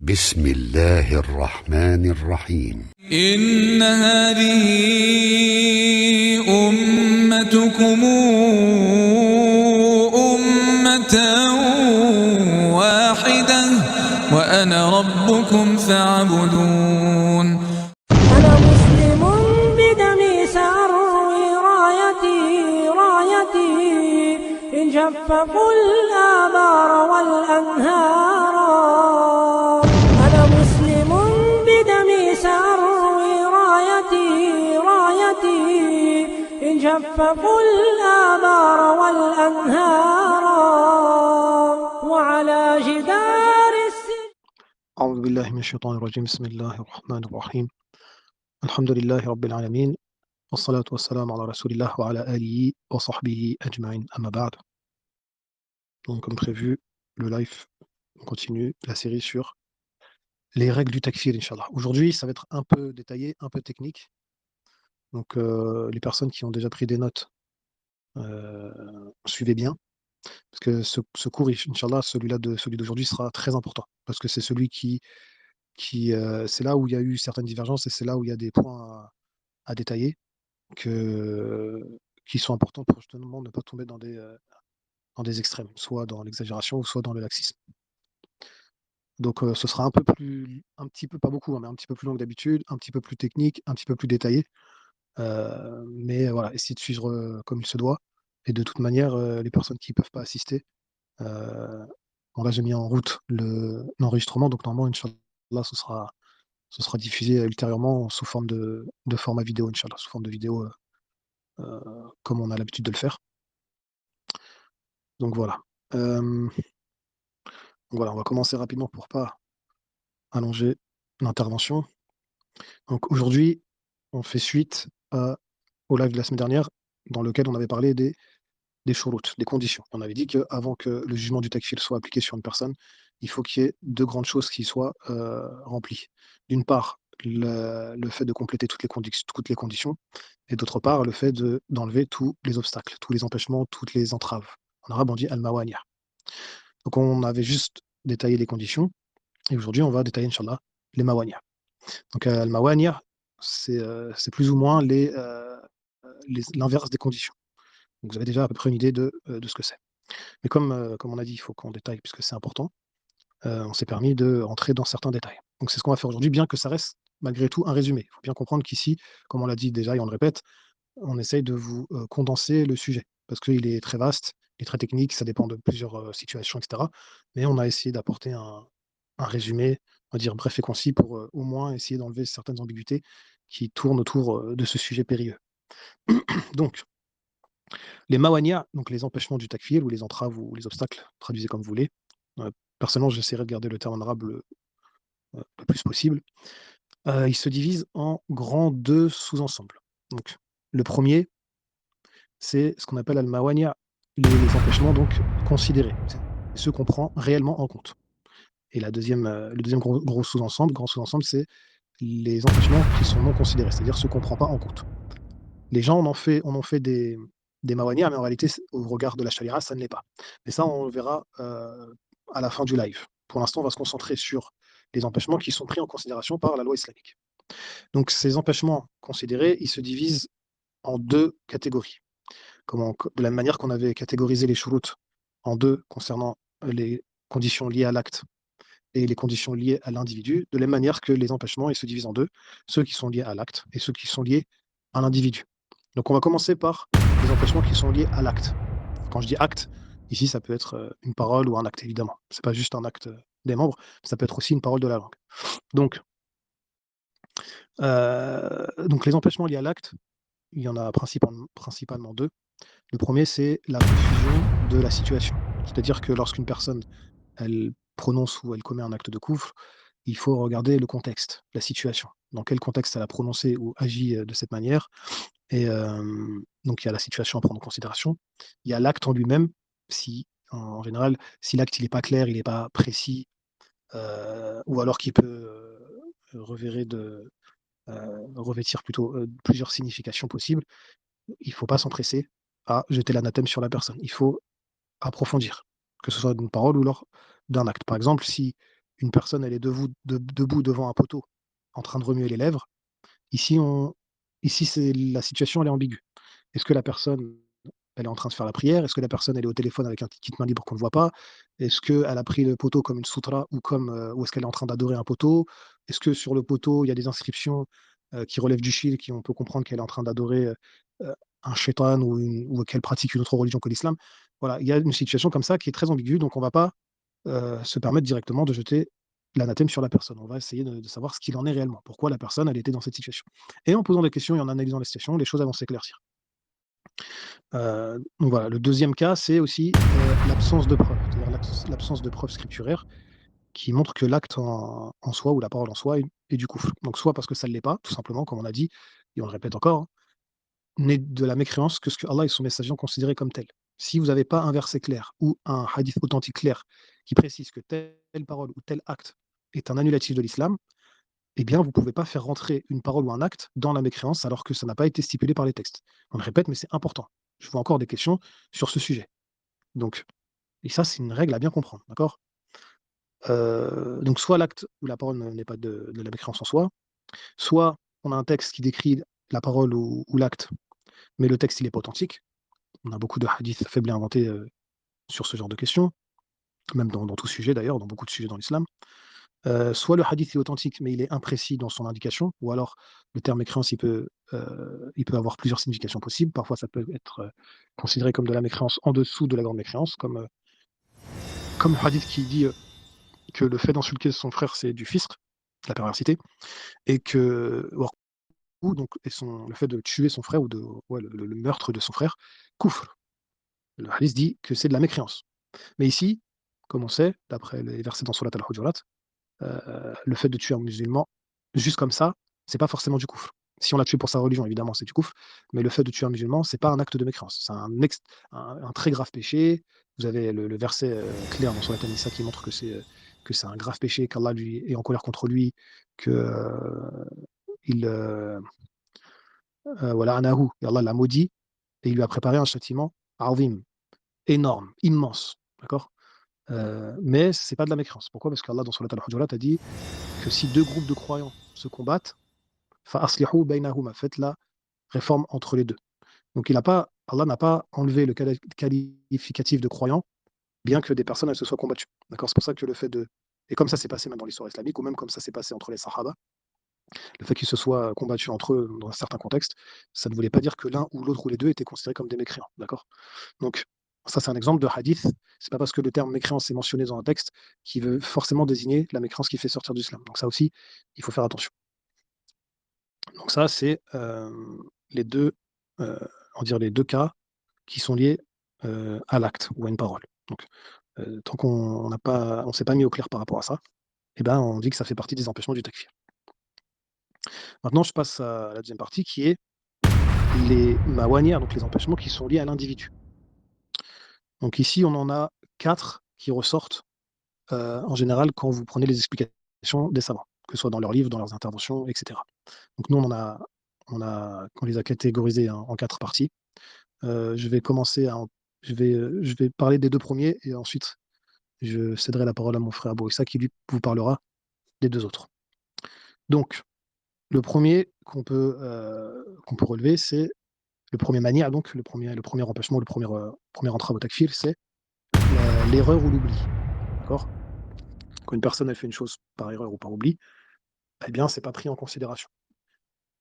بسم الله الرحمن الرحيم. إن هذه أمتكم أمة واحدة وأنا ربكم فاعبدون. أنا مسلم بدمي سأروي رايتي إن جففوا الآبار والأنهار. أنا مسلم بدمي سأروي رايتي إن جففوا الآبار والأنهار وعلى جدار السجن. أعوذ بالله من الشيطان الرجيم. بسم الله الرحمن الرحيم. الحمد لله رب العالمين والصلاة والسلام على رسول الله وعلى آله وصحبه أجمعين. أما بعد. Donc comme prévu, le live continue, la série sur les règles du takfir, Inch'Allah. Aujourd'hui, ça va être un peu détaillé, un peu technique. Donc les personnes qui ont déjà pris des notes, suivez bien. Parce que ce cours, Inch'Allah, celui d'aujourd'hui sera très important. Parce que c'est celui qui c'est là où il y a eu certaines divergences et c'est là où il y a des points à détailler qui sont importants pour justement ne pas tomber dans des extrêmes, soit dans l'exagération ou soit dans le laxisme. Donc ce sera un petit peu, pas beaucoup, hein, mais un petit peu plus long que d'habitude, un petit peu plus technique, un petit peu plus détaillé. Mais voilà, essayez de suivre comme il se doit. Et de toute manière, les personnes qui ne peuvent pas assister, bon là j'ai mis en route l'enregistrement, donc normalement, Inch'Allah, ce sera diffusé ultérieurement sous forme de format vidéo, Inch'Allah, sous forme de vidéo, comme on a l'habitude de le faire. Donc voilà. Voilà, on va commencer rapidement pour pas allonger l'intervention. Donc aujourd'hui, on fait suite au live de la semaine dernière, dans lequel on avait parlé des shurut, des conditions. On avait dit qu'avant que le jugement du takfir soit appliqué sur une personne, il faut qu'il y ait deux grandes choses qui soient remplies. D'une part, le fait de compléter toutes les conditions, et d'autre part, le fait d'enlever tous les obstacles, tous les empêchements, toutes les entraves. En arabe, on dit al-mawani'a. Donc on avait juste détaillé les conditions, et aujourd'hui, on va détailler, Inch'Allah, les mawani'a. Donc al-mawani'a, c'est plus ou moins l'inverse des conditions. Donc vous avez déjà à peu près une idée de ce que c'est. Mais comme on a dit, il faut qu'on détaille puisque c'est important, on s'est permis de rentrer dans certains détails. Donc c'est ce qu'on va faire aujourd'hui, bien que ça reste malgré tout un résumé. Il faut bien comprendre qu'ici, comme on l'a dit déjà et on le répète, on essaye de vous condenser le sujet parce qu'il est très vaste, il est très technique, ça dépend de plusieurs situations, etc. Mais on a essayé d'apporter un résumé, on va dire bref et concis, pour au moins essayer d'enlever certaines ambiguïtés qui tournent autour de ce sujet périlleux. Donc, les mawani'a, donc les empêchements du takfir ou les entraves ou les obstacles, traduisez comme vous voulez. Personnellement, j'essaierai de garder le terme en arabe le plus possible. Ils se divisent en grands deux sous-ensembles. Donc, le premier, c'est ce qu'on appelle al-mawani'a, les empêchements donc considérés. C'est ceux qu'on prend réellement en compte. Et le deuxième grand sous-ensemble, c'est les empêchements qui sont non considérés, c'est-à-dire ceux qu'on ne prend pas en compte. Les gens on en fait des mawani'a, mais en réalité, au regard de la charia, ça ne l'est pas. Mais ça, on le verra à la fin du live. Pour l'instant, on va se concentrer sur les empêchements qui sont pris en considération par la loi islamique. Donc, ces empêchements considérés, ils se divisent en deux catégories. De la même manière qu'on avait catégorisé les shurut en deux concernant les conditions liées à l'acte et les conditions liées à l'individu, de la même manière que les empêchements, ils se divisent en deux, ceux qui sont liés à l'acte et ceux qui sont liés à l'individu. Donc on va commencer par les empêchements qui sont liés à l'acte. Quand je dis acte, ici ça peut être une parole ou un acte, évidemment. C'est pas juste un acte des membres, ça peut être aussi une parole de la langue. Donc les empêchements liés à l'acte, il y en a principalement deux. Le premier, c'est la confusion de la situation. C'est-à-dire que lorsqu'une personne, elle prononce ou elle commet un acte de coufre, il faut regarder le contexte, la situation. Dans quel contexte elle a prononcé ou agi de cette manière. Et donc il y a la situation à prendre en considération. Il y a l'acte en lui-même, si en général, si l'acte il est pas clair, il est pas précis, ou alors qu'il peut revêtir plutôt plusieurs significations possibles, il faut pas s'empresser à jeter l'anathème sur la personne. Il faut approfondir, que ce soit d'une parole ou lors d'un acte. Par exemple, si une personne elle est debout devant un poteau en train de remuer les lèvres, ici, la situation elle est ambiguë. Est-ce que la personne elle est en train de faire la prière? Est-ce que la personne elle est au téléphone avec un kit main libre qu'on ne voit pas? Est-ce qu'elle a pris le poteau comme une sutra ou est-ce qu'elle est en train d'adorer un poteau? Est-ce que sur le poteau il y a des inscriptions qui relèvent du shirk, on peut comprendre qu'elle est en train d'adorer un shaitan ou qu'elle pratique une autre religion que l'islam? Voilà, il y a une situation comme ça qui est très ambiguë, donc on ne va pas se permettre directement de jeter l'anathème sur la personne. On va essayer de savoir ce qu'il en est réellement, pourquoi la personne elle était dans cette situation. Et en posant des questions et en analysant les situations, les choses elles vont s'éclaircir. Donc voilà, le deuxième cas, c'est aussi l'absence de preuve, c'est-à-dire l'absence de preuve scripturaire qui montre que l'acte en soi ou la parole en soi est du kufr. Donc soit parce que ça ne l'est pas, tout simplement, comme on a dit, et on le répète encore, hein, n'est de la mécréance que ce que Allah et son messager ont considéré comme tel. Si vous n'avez pas un verset clair ou un hadith authentique clair qui précise que telle parole ou tel acte est un annulatif de l'islam, eh bien, vous ne pouvez pas faire rentrer une parole ou un acte dans la mécréance alors que ça n'a pas été stipulé par les textes. On le répète, mais c'est important. Je vois encore des questions sur ce sujet. Donc, et ça, c'est une règle à bien comprendre, d'accord? Donc, soit l'acte ou la parole n'est pas de la mécréance en soi, soit on a un texte qui décrit la parole ou l'acte, mais le texte, il n'est pas authentique. On a beaucoup de hadiths faibles et inventés sur ce genre de questions, même dans tout sujet d'ailleurs, dans beaucoup de sujets dans l'islam. Soit le hadith est authentique, mais il est imprécis dans son indication, ou alors le terme mécréance, il peut avoir plusieurs significations possibles. Parfois, ça peut être considéré comme de la mécréance en dessous de la grande mécréance, comme le hadith qui dit que le fait d'insulter son frère, c'est du fisq, la perversité, et que le fait de tuer son frère ou le meurtre de son frère, kufr. Le hadith dit que c'est de la mécréance. Mais ici, comme on sait, d'après les versets dans Surat al-Hujurat, le fait de tuer un musulman, juste comme ça, c'est pas forcément du kufr. Si on l'a tué pour sa religion, évidemment, c'est du kufr, mais le fait de tuer un musulman, c'est pas un acte de mécréance. C'est un très grave péché. Vous avez le verset clair dans Surat An-Nisa qui montre que c'est un grave péché, qu'Allah lui est en colère contre lui, que voilà, anahu, et Allah l'a maudit, et il lui a préparé un châtiment azim, énorme, immense. D'accord? Mais c'est pas de la mécréance. Pourquoi? Parce qu'Allah, dans Surat al-Hujurat, a dit que si deux groupes de croyants se combattent, فَأَصْلِحُوا بَيْنَهُمَا, faites la réforme entre les deux. Donc Allah n'a pas enlevé le qualificatif de croyant, bien que des personnes elles se soient combattues. D'accord? C'est pour ça que le fait de. Et comme ça s'est passé même dans l'histoire islamique, ou même comme ça s'est passé entre les Sahaba, le fait qu'ils se soient combattus entre eux dans certains contextes, ça ne voulait pas dire que l'un ou l'autre ou les deux étaient considérés comme des mécréants. D'accord? Donc, ça, c'est un exemple de hadith. C'est pas parce que le terme mécréance est mentionné dans un texte qui veut forcément désigner la mécréance qui fait sortir du islam. Donc, ça aussi, il faut faire attention. Donc, ça, c'est les deux cas qui sont liés à l'acte ou à une parole. Donc, tant qu'on ne s'est pas mis au clair par rapport à ça, eh ben, on dit que ça fait partie des empêchements du takfir. Maintenant, je passe à la deuxième partie qui est les mawanières, donc les empêchements qui sont liés à l'individu. Donc ici, on en a 4 qui ressortent en général quand vous prenez les explications des savants, que ce soit dans leurs livres, dans leurs interventions, etc. Donc nous, on les a catégorisés en 4 parties. Je vais parler des 2 premiers et ensuite je céderai la parole à mon frère Abou Issa qui lui vous parlera des 2 autres. Donc, le premier qu'on peut relever, c'est le premier manière, donc le premier empêchement, le premier entrave au takfir, c'est l'erreur ou l'oubli. D'accord? Quand une personne elle fait une chose par erreur ou par oubli, eh bien, c'est pas pris en considération.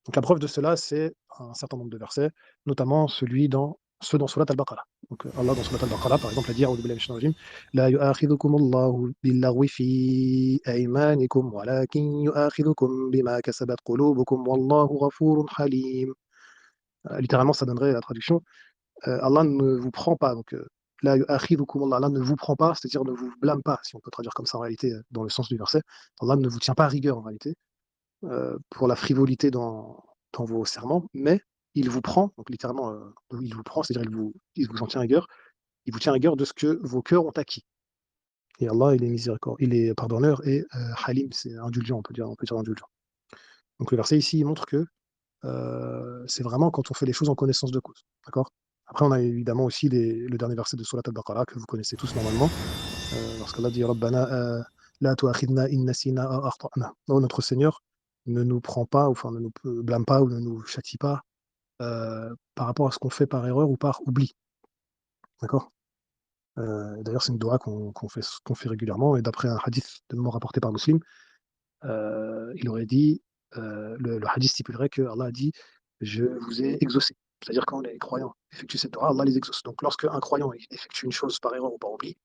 Donc la preuve de cela, c'est un certain nombre de versets, notamment ceux dans Surat al-Baqarah. Donc Allah dans Surat al-Baqarah, par exemple, a dit A'udhu billahi minash shaitanir rajim, La yu'akhidhukum Allahu bil-laghwi fi aymanikum walakin yu'akhidhukum bima kasabat qulubukum wallahu ghafurun halim. Littéralement, ça donnerait la traduction Allah ne vous prend pas. Donc Allah ne vous prend pas, c'est-à-dire ne vous blâme pas, si on peut traduire comme ça en réalité, dans le sens du verset. Allah ne vous tient pas à rigueur en réalité, pour la frivolité dans vos serments, mais il vous prend, donc littéralement, il vous prend, c'est-à-dire il vous en tient à rigueur, il vous tient à rigueur de ce que vos cœurs ont acquis. Et Allah, il est miséricordieux, il est pardonneur et halim, c'est indulgent, on peut dire indulgent. Donc le verset ici, il montre que c'est vraiment quand on fait les choses en connaissance de cause. D'accord? Après, on a évidemment aussi le dernier verset de Surat al-Baqarah que vous connaissez tous normalement, lorsqu'Allah dit Rabbana La tu'akhidna in nasina aw akhta'na. Oh, notre Seigneur ne nous prend pas, enfin ne nous blâme pas ou ne nous châtie pas par rapport à ce qu'on fait par erreur ou par oubli. D'accord. D'ailleurs, c'est une doua qu'on fait régulièrement, et d'après un hadith de mémoire rapporté par Muslim, il aurait dit, le hadith stipulerait que Allah a dit: je vous ai exaucé. C'est-à-dire quand les croyants effectuent cette doua, Allah les exauce. Donc lorsque un croyant effectue une chose par erreur ou par oubli,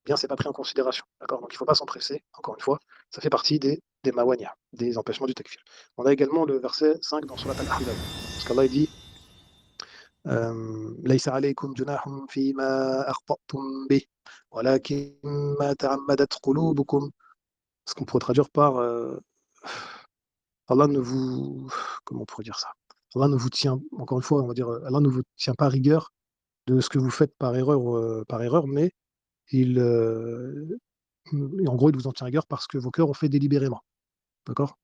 bien c'est pas pris en considération. D'accord. Donc il ne faut pas s'empresser, encore une fois, ça fait partie des mawani'a, des empêchements du takfir. On a également le verset 5 dans Surat Al-Ahzab, parce qu'Allah dit ليس عليكم جناح فيما أخطأتم به ولكن ما تعمدت قلوبكم. Ce qu'on pourrait traduire par Allah ne vous. Comment on pourrait dire ça? Allah ne vous tient, encore une fois, on va dire, Allah ne vous tient pas rigueur de ce que vous faites par erreur, mais en gros, il vous en tient rigueur parce que vos cœurs ont fait délibérément. D'accord.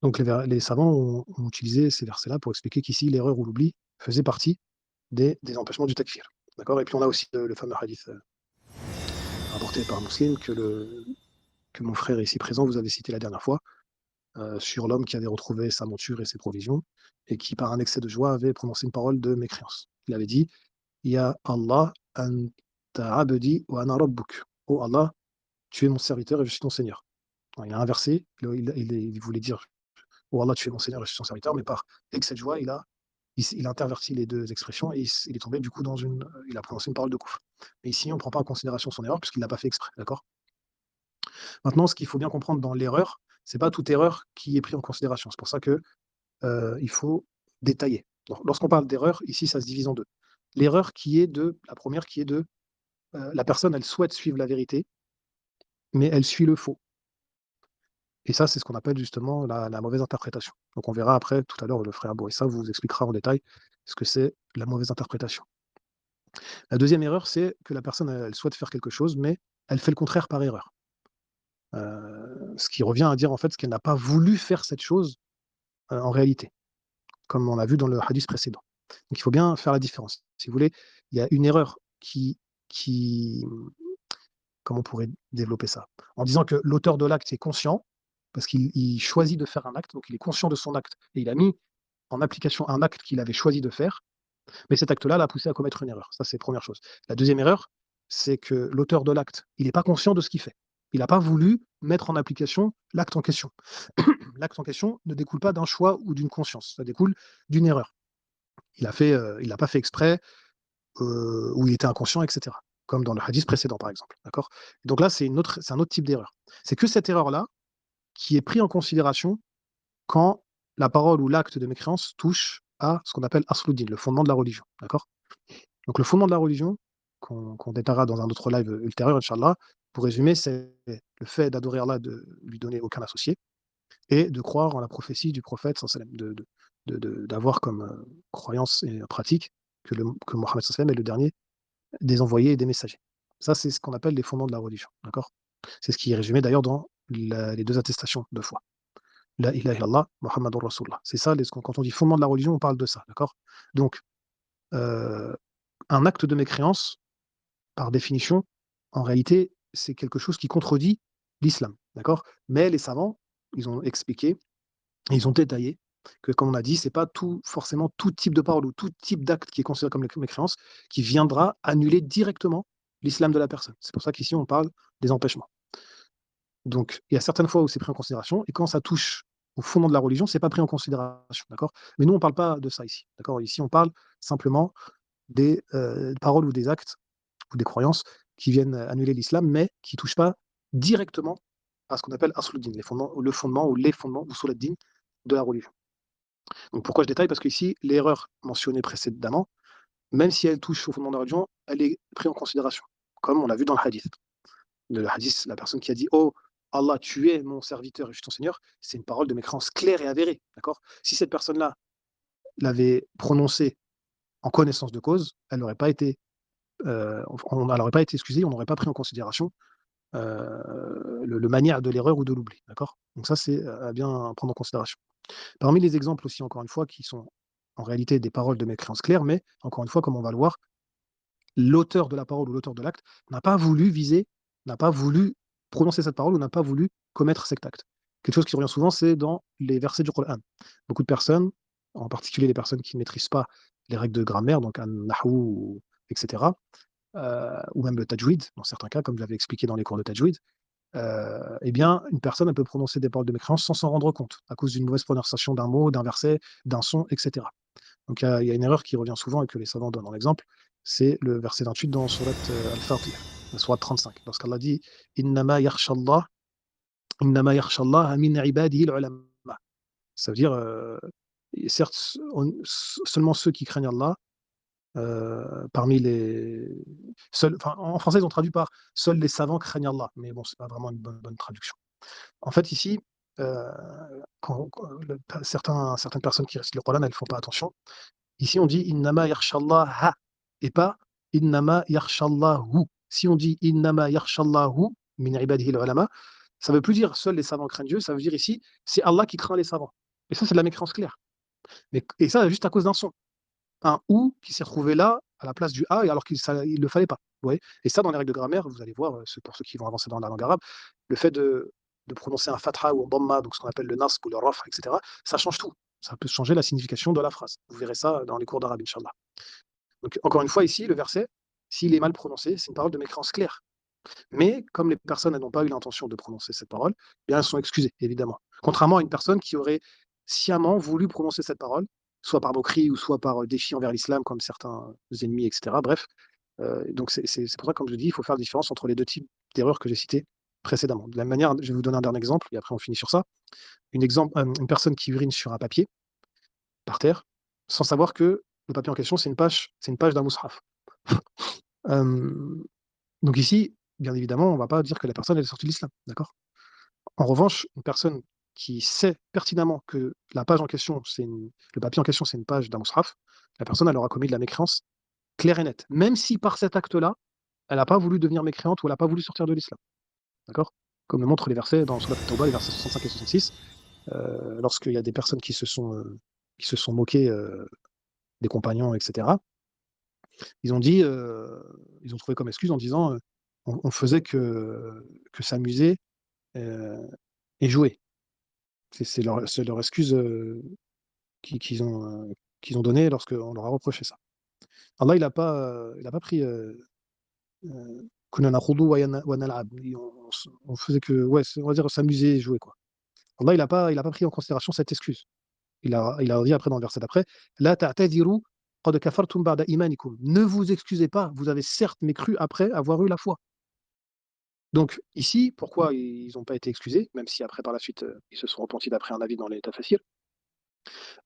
Donc les savants ont utilisé ces versets-là pour expliquer qu'ici, l'erreur ou l'oubli faisait partie des empêchements du takfir. D'accord. Et puis on a aussi le fameux hadith rapporté par Muslim que mon frère ici présent vous avait cité la dernière fois, sur l'homme qui avait retrouvé sa monture et ses provisions, et qui, par un excès de joie, avait prononcé une parole de mécréance. Il avait dit: Ya Allah, anta abdi wa ana rabbuk. Oh Allah, tu es mon serviteur et je suis ton Seigneur. Alors, il a inversé, il voulait dire: oh Allah, tu es mon Seigneur et je suis ton serviteur, mais par excès de joie, il a interverti les deux expressions, et il est tombé du coup il a prononcé une parole de kufr. Mais ici, on ne prend pas en considération son erreur puisqu'il ne l'a pas fait exprès. D'accord. Maintenant, ce qu'il faut bien comprendre dans l'erreur, c'est pas toute erreur qui est prise en considération. C'est pour ça que il faut détailler. Donc, lorsqu'on parle d'erreur, ici, ça se divise en deux. L'erreur la première qui est de la personne, elle souhaite suivre la vérité, mais elle suit le faux. Et ça, c'est ce qu'on appelle justement la mauvaise interprétation. Donc on verra après, tout à l'heure, le frère Bourissa vous expliquera en détail ce que c'est la mauvaise interprétation. La deuxième erreur, c'est que la personne, elle souhaite faire quelque chose, mais elle fait le contraire par erreur. Ce qui revient à dire en fait ce qu'elle n'a pas voulu faire cette chose en réalité, comme on a vu dans le hadith précédent. Donc il faut bien faire la différence. Si vous voulez, il y a une erreur qui comment on pourrait développer ça? En disant que l'auteur de l'acte est conscient, parce qu'il choisit de faire un acte, donc il est conscient de son acte, et il a mis en application un acte qu'il avait choisi de faire, mais cet acte-là l'a poussé à commettre une erreur. Ça, c'est la première chose. La deuxième erreur, c'est que l'auteur de l'acte, il n'est pas conscient de ce qu'il fait. Il n'a pas voulu mettre en application l'acte en question. L'acte en question ne découle pas d'un choix ou d'une conscience, ça découle d'une erreur. Il n'a pas fait exprès, ou il était inconscient, etc. Comme dans le hadith précédent, par exemple. D'accord. Donc là, c'est un autre type d'erreur. C'est que cette erreur-là qui est prise en considération quand la parole ou l'acte de mécréance touche à ce qu'on appelle asluddin, le fondement de la religion. D'accord. Donc le fondement de la religion, qu'on détaillera dans un autre live ultérieur, Inch'Allah, pour résumer, c'est le fait d'adorer Allah, de lui donner aucun associé, et de croire en la prophétie du prophète, d'avoir comme croyance et pratique que Mohammed est le dernier des envoyés et des messagers. Ça, c'est ce qu'on appelle les fondements de la religion. D'accord. C'est ce qui est résumé d'ailleurs dans les deux attestations de foi. La ilaha illallah, Muhammadur Rasulullah. C'est ça, quand on dit fondement de la religion, on parle de ça. D'accord. Donc, un acte de mécréance, par définition, en réalité, c'est quelque chose qui contredit l'islam. D'accord. Mais les savants, ils ont expliqué, ils ont détaillé que, comme on a dit, c'est pas forcément tout type de parole ou tout type d'acte qui est considéré comme mécréance qui viendra annuler directement l'islam de la personne. C'est pour ça qu'ici, on parle des empêchements. Donc, il y a certaines fois où c'est pris en considération, et quand ça touche au fondement de la religion, c'est pas pris en considération. D'accord. Mais nous, on ne parle pas de ça ici. D'accord. Ici, on parle simplement des paroles ou des actes ou des croyances qui viennent annuler l'islam, mais qui ne touchent pas directement à ce qu'on appelle asluddin, le fondement ou les fondements ou suladdin de la religion. Donc pourquoi je détaille? Parce qu'ici, l'erreur mentionnée précédemment, même si elle touche au fondement de la religion, elle est prise en considération, comme on l'a vu dans le hadith. Le hadith, la personne qui a dit: oh Allah, tu es mon serviteur et je suis ton Seigneur, c'est une parole de mécréance claire et avérée. D'accord. Si cette personne-là l'avait prononcée en connaissance de cause, elle n'aurait pas été, excusée, on n'aurait pas pris en considération le manière de l'erreur ou de l'oubli. D'accord. Donc ça, c'est à bien prendre en considération. Parmi les exemples aussi, encore une fois, qui sont en réalité des paroles de mécréance claires, mais encore une fois, comme on va le voir, l'auteur de la parole ou l'auteur de l'acte n'a pas voulu prononcé cette parole ou n'a pas voulu commettre cet acte. Quelque chose qui revient souvent, c'est dans les versets du Coran. Beaucoup de personnes, en particulier les personnes qui ne maîtrisent pas les règles de grammaire, donc un nahou, etc., ou même le tajwid, dans certains cas, comme je l'avais expliqué dans les cours de tajwid, eh bien, une personne elle peut prononcer des paroles de mécréance sans s'en rendre compte, à cause d'une mauvaise prononciation d'un mot, d'un verset, d'un son, etc. Donc il y a une erreur qui revient souvent et que les savants donnent en exemple, c'est le verset 28 dans Surat Al-Fatir, la Surat 35, lorsqu'Allah dit Innama yakhshallah, innama yakhshallah min ibadihi al-ulama. Ça veut dire, certes, seulement ceux qui craignent Allah, parmi les. Enfin, en français, ils ont traduit par seuls les savants craignent Allah, mais bon, c'est pas vraiment une bonne traduction. En fait, ici, certaines personnes qui récitent le Coran, elles ne font pas attention. Ici, on dit Innama yakhshallaha et pas Innama yakhshallahu. Si on dit Innama yakhshallahu min ibadihi al-ulama, ça ne veut plus dire seuls les savants craignent Dieu, ça veut dire ici c'est Allah qui craint les savants. Et ça, c'est de la mécréance claire. Et ça, juste à cause d'un son. Un ou qui s'est retrouvé là à la place du a, alors qu'il ne le fallait pas. Vous voyez, et ça, dans les règles de grammaire, vous allez voir, pour ceux qui vont avancer dans la langue arabe, le fait de prononcer un fatha ou un dhamma, donc ce qu'on appelle le nasb ou le raf, etc., ça change tout. Ça peut changer la signification de la phrase. Vous verrez ça dans les cours d'arabe, Inch'Allah. Donc, encore une fois, ici, le verset, s'il est mal prononcé, c'est une parole de mécréance claire. Mais comme les personnes n'ont pas eu l'intention de prononcer cette parole, eh bien elles sont excusées, évidemment. Contrairement à une personne qui aurait sciemment voulu prononcer cette parole, soit par moquerie ou soit par défi envers l'islam, comme certains ennemis, etc. Bref, donc c'est pour ça, comme je dis, il faut faire la différence entre les deux types d'erreurs que j'ai citées précédemment. De la même manière, je vais vous donner un dernier exemple, et après on finit sur ça. Une personne qui urine sur un papier, par terre, sans savoir que le papier en question, c'est une page d'un mushaf. Donc ici, bien évidemment, on ne va pas dire que la personne est sortie de l'islam, d'accord? En revanche, une personne qui sait pertinemment que la page en question, le papier en question, c'est une page d'un mushaf, la personne, elle aura commis de la mécréance claire et nette, même si par cet acte-là, elle n'a pas voulu devenir mécréante ou elle n'a pas voulu sortir de l'islam, d'accord? Comme le montrent les versets dans Surat At-Tawbah, les versets 65 et 66, lorsqu'il y a des personnes qui se sont moquées des compagnons, etc. Ils ont dit, ils ont trouvé comme excuse en disant, on faisait que s'amuser et jouer. C'est leur excuse qu'ils ont donnée lorsqu'on leur a reproché ça. Allah, il a pas pris kunna nakhudu wa nal'ab. On faisait que, ouais, on va dire s'amuser et jouer, quoi. Allah, il a pas pris en considération cette excuse. Il a dit après dans le verset d'après, La ta'tadiru qad kafartum ba'da imanikum. Ne vous excusez pas, vous avez certes mécru après avoir eu la foi. Donc ici, pourquoi ils n'ont pas été excusés, même si après par la suite ils se sont repentis d'après un avis dans les Tafasir,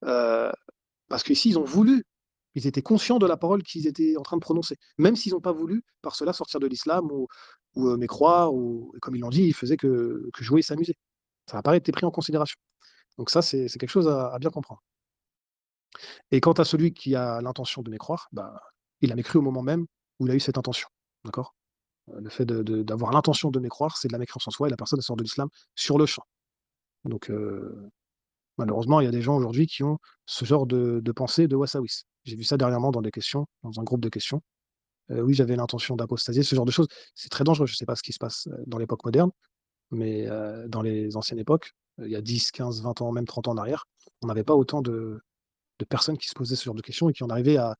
parce qu'ici ils ont voulu, ils étaient conscients de la parole qu'ils étaient en train de prononcer, même s'ils n'ont pas voulu par cela sortir de l'islam ou mécroire, ou comme ils l'ont dit, ils faisaient que jouer et s'amuser. Ça n'a pas été pris en considération. Donc ça, c'est quelque chose à bien comprendre. Et quant à celui qui a l'intention de mécroire, bah, il a mécru au moment même où il a eu cette intention. D'accord? Le fait d'avoir l'intention de mécroire, c'est de la mécréance en soi, et la personne sort de l'islam sur le champ. Donc malheureusement, il y a des gens aujourd'hui qui ont ce genre de pensée de Wassawis. J'ai vu ça dernièrement dans des questions, dans un groupe de questions. Oui, j'avais l'intention d'apostasier, ce genre de choses. C'est très dangereux. Je ne sais pas ce qui se passe dans l'époque moderne, mais dans les anciennes époques, il y a 10, 15, 20 ans, même 30 ans en arrière, on n'avait pas autant de personnes qui se posaient ce genre de questions et qui en arrivaient à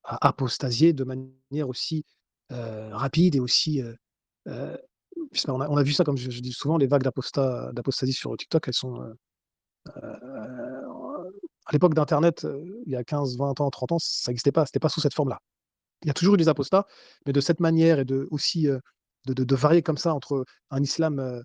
apostasier de manière aussi rapide et aussi. Je sais pas, on a vu ça, comme je dis souvent, les vagues d'apostasie sur TikTok, elles sont. À l'époque d'Internet, il y a 15, 20 ans, 30 ans, ça n'existait pas, c'était pas sous cette forme-là. Il y a toujours eu des apostats, mais de cette manière et aussi de varier comme ça entre un islam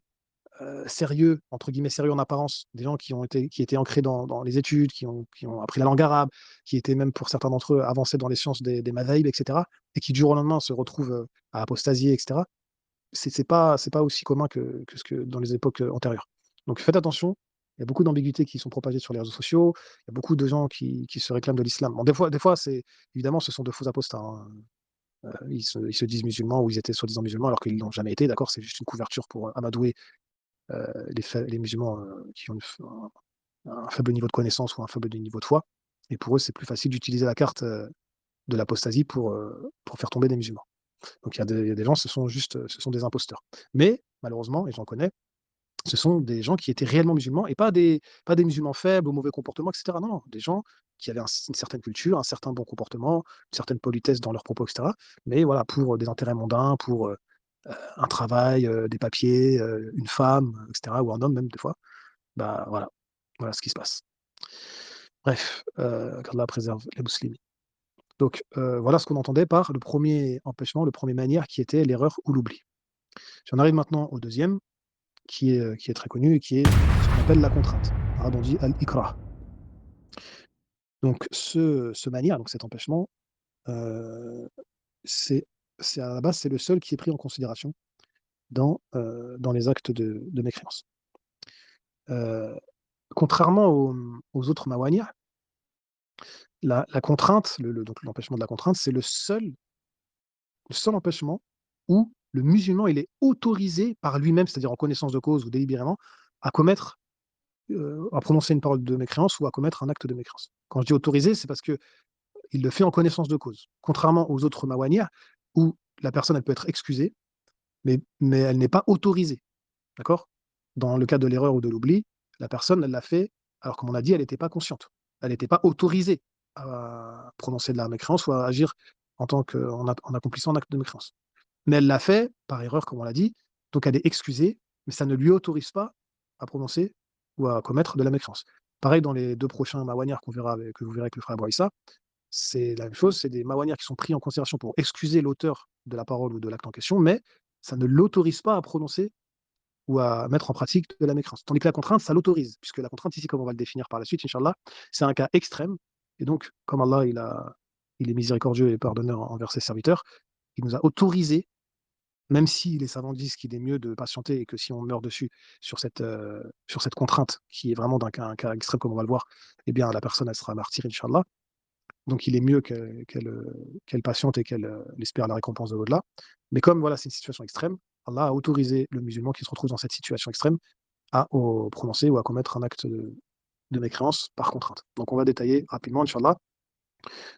sérieux, entre guillemets sérieux en apparence, des gens qui étaient ancrés dans les études, qui ont appris la langue arabe, qui étaient même pour certains d'entre eux avancés dans les sciences des madhaïb, etc., et qui du jour au lendemain se retrouvent à apostasier, etc. C'est pas aussi commun que ce que dans les époques antérieures. Donc faites attention. Il y a beaucoup d'ambiguïtés qui sont propagées sur les réseaux sociaux. Il y a beaucoup de gens qui se réclament de l'islam. Bon, des fois, évidemment, ce sont de faux apostats, hein. Ils se disent musulmans ou ils étaient soi-disant musulmans alors qu'ils ne l'ont jamais été. D'accord, c'est juste une couverture pour amadouer les musulmans qui ont un faible niveau de connaissance ou un faible niveau de foi. Et pour eux, c'est plus facile d'utiliser la carte de l'apostasie pour faire tomber des musulmans. Donc il y a des gens, ce sont des imposteurs. Mais malheureusement, et j'en connais, ce sont des gens qui étaient réellement musulmans et pas des musulmans faibles, au mauvais comportement, et cetera. Non, non, des gens qui avaient une certaine culture, un certain bon comportement, une certaine politesse dans leurs propos, et cetera. Mais voilà, pour des intérêts mondains, pour un travail, des papiers, une femme, et cetera, ou un homme même des fois, bah voilà, voilà ce qui se passe. Bref, qu'Allah préserve les musulmans. Donc voilà ce qu'on entendait par le premier empêchement, le premier manière qui était l'erreur ou l'oubli. J'en arrive maintenant au deuxième, qui est très connu et qui est ce qu'on appelle la contrainte. En arabe, on dit al-ikrah. Donc ce manière, donc cet empêchement, heu, c'est à la base, c'est le seul qui est pris en considération dans les actes de mécréance. Heu, Contrairement aux autres mawani'a, la contrainte, donc l'empêchement de la contrainte, c'est le seul empêchement où le musulman, il est autorisé par lui-même, c'est-à-dire en connaissance de cause ou délibérément, à commettre, à prononcer une parole de mécréance ou à commettre un acte de mécréance. Quand je dis autorisé, c'est parce qu'il le fait en connaissance de cause. Contrairement aux autres mawani'a, où la personne, elle peut être excusée, mais elle n'est pas autorisée, d'accord? Dans le cas de l'erreur ou de l'oubli, la personne, elle l'a fait alors comme on a dit, elle n'était pas consciente. Elle n'était pas autorisée à prononcer de la mécréance ou à agir en accomplissant un acte de mécréance. Mais elle l'a fait par erreur, comme on l'a dit, donc elle est excusée, mais ça ne lui autorise pas à prononcer ou à commettre de la mécréance. Pareil dans les 2 prochains mawani'ar que vous verrez avec le frère Abou Issa, c'est la même chose, c'est des mawani'ar qui sont pris en considération pour excuser l'auteur de la parole ou de l'acte en question, mais ça ne l'autorise pas à prononcer ou à mettre en pratique de la mécréance. Tandis que la contrainte, ça l'autorise, puisque la contrainte ici, comme on va le définir par la suite, Inch'Allah, c'est un cas extrême. Et donc, comme Allah, il est miséricordieux et pardonneur envers ses serviteurs, il nous a autorisé, même si les savants disent qu'il est mieux de patienter et que si on meurt dessus sur cette contrainte, qui est vraiment un cas extrême, comme on va le voir, eh bien, la personne, elle sera martyre, Inch'Allah. Donc, il est mieux qu'elle patiente et qu'elle espère la récompense de l'au-delà. Mais comme voilà, c'est une situation extrême, Allah a autorisé le musulman qui se retrouve dans cette situation extrême à prononcer ou à commettre un acte de mécréance par contrainte. Donc on va détailler rapidement, Inch'Allah.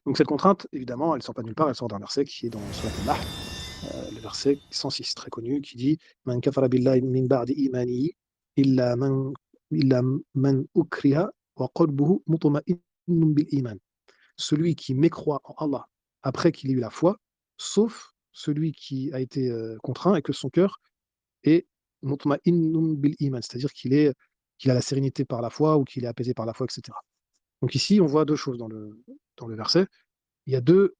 Donc cette contrainte, évidemment, elle ne sort pas de nulle part, elle sort d'un verset qui est dans Surat Al-Nahl, le verset 106, très connu, qui dit Man kafara billahi min ba'di imanihi illa man ukriha wa qalbuhu mutma'innun bil iman. Celui qui mécroit en Allah après qu'il ait eu la foi, sauf celui qui a été contraint et que son cœur est mutma'innun bil iman, c'est-à-dire qu'il a la sérénité par la foi ou qu'il est apaisé par la foi, etc. Donc ici, on voit deux choses dans le verset. Il y a deux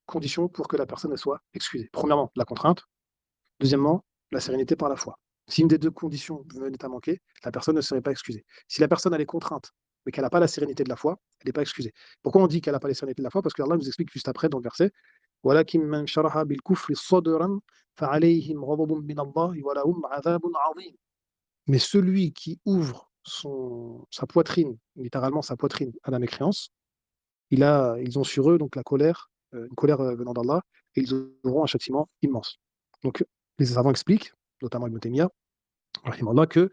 conditions pour que la personne elle soit excusée. Premièrement, la contrainte. Deuxièmement, la sérénité par la foi. Si une des deux conditions venait à manquer, la personne ne serait pas excusée. Si la personne elle est contrainte, mais qu'elle n'a pas la sérénité de la foi, elle n'est pas excusée. Pourquoi on dit qu'elle n'a pas la sérénité de la foi? Parce que Allah nous explique juste après dans le verset وَلَكِنْ مَنْ شَرَحَ بِالْكُفْرِ صَدْرًا فَعَلَيْهِمْ غَضَبٌ مِّنَ اللَّهِ وَلَهُمْ عَذَابٌ عَظِيمٌ. Mais celui qui ouvre sa poitrine, littéralement sa poitrine, à la mécréance, ils ont sur eux donc la colère, une colère venant d'Allah, et ils auront un châtiment immense. Donc les savants expliquent, notamment Ibn Taymiyyah, rahimahullah, que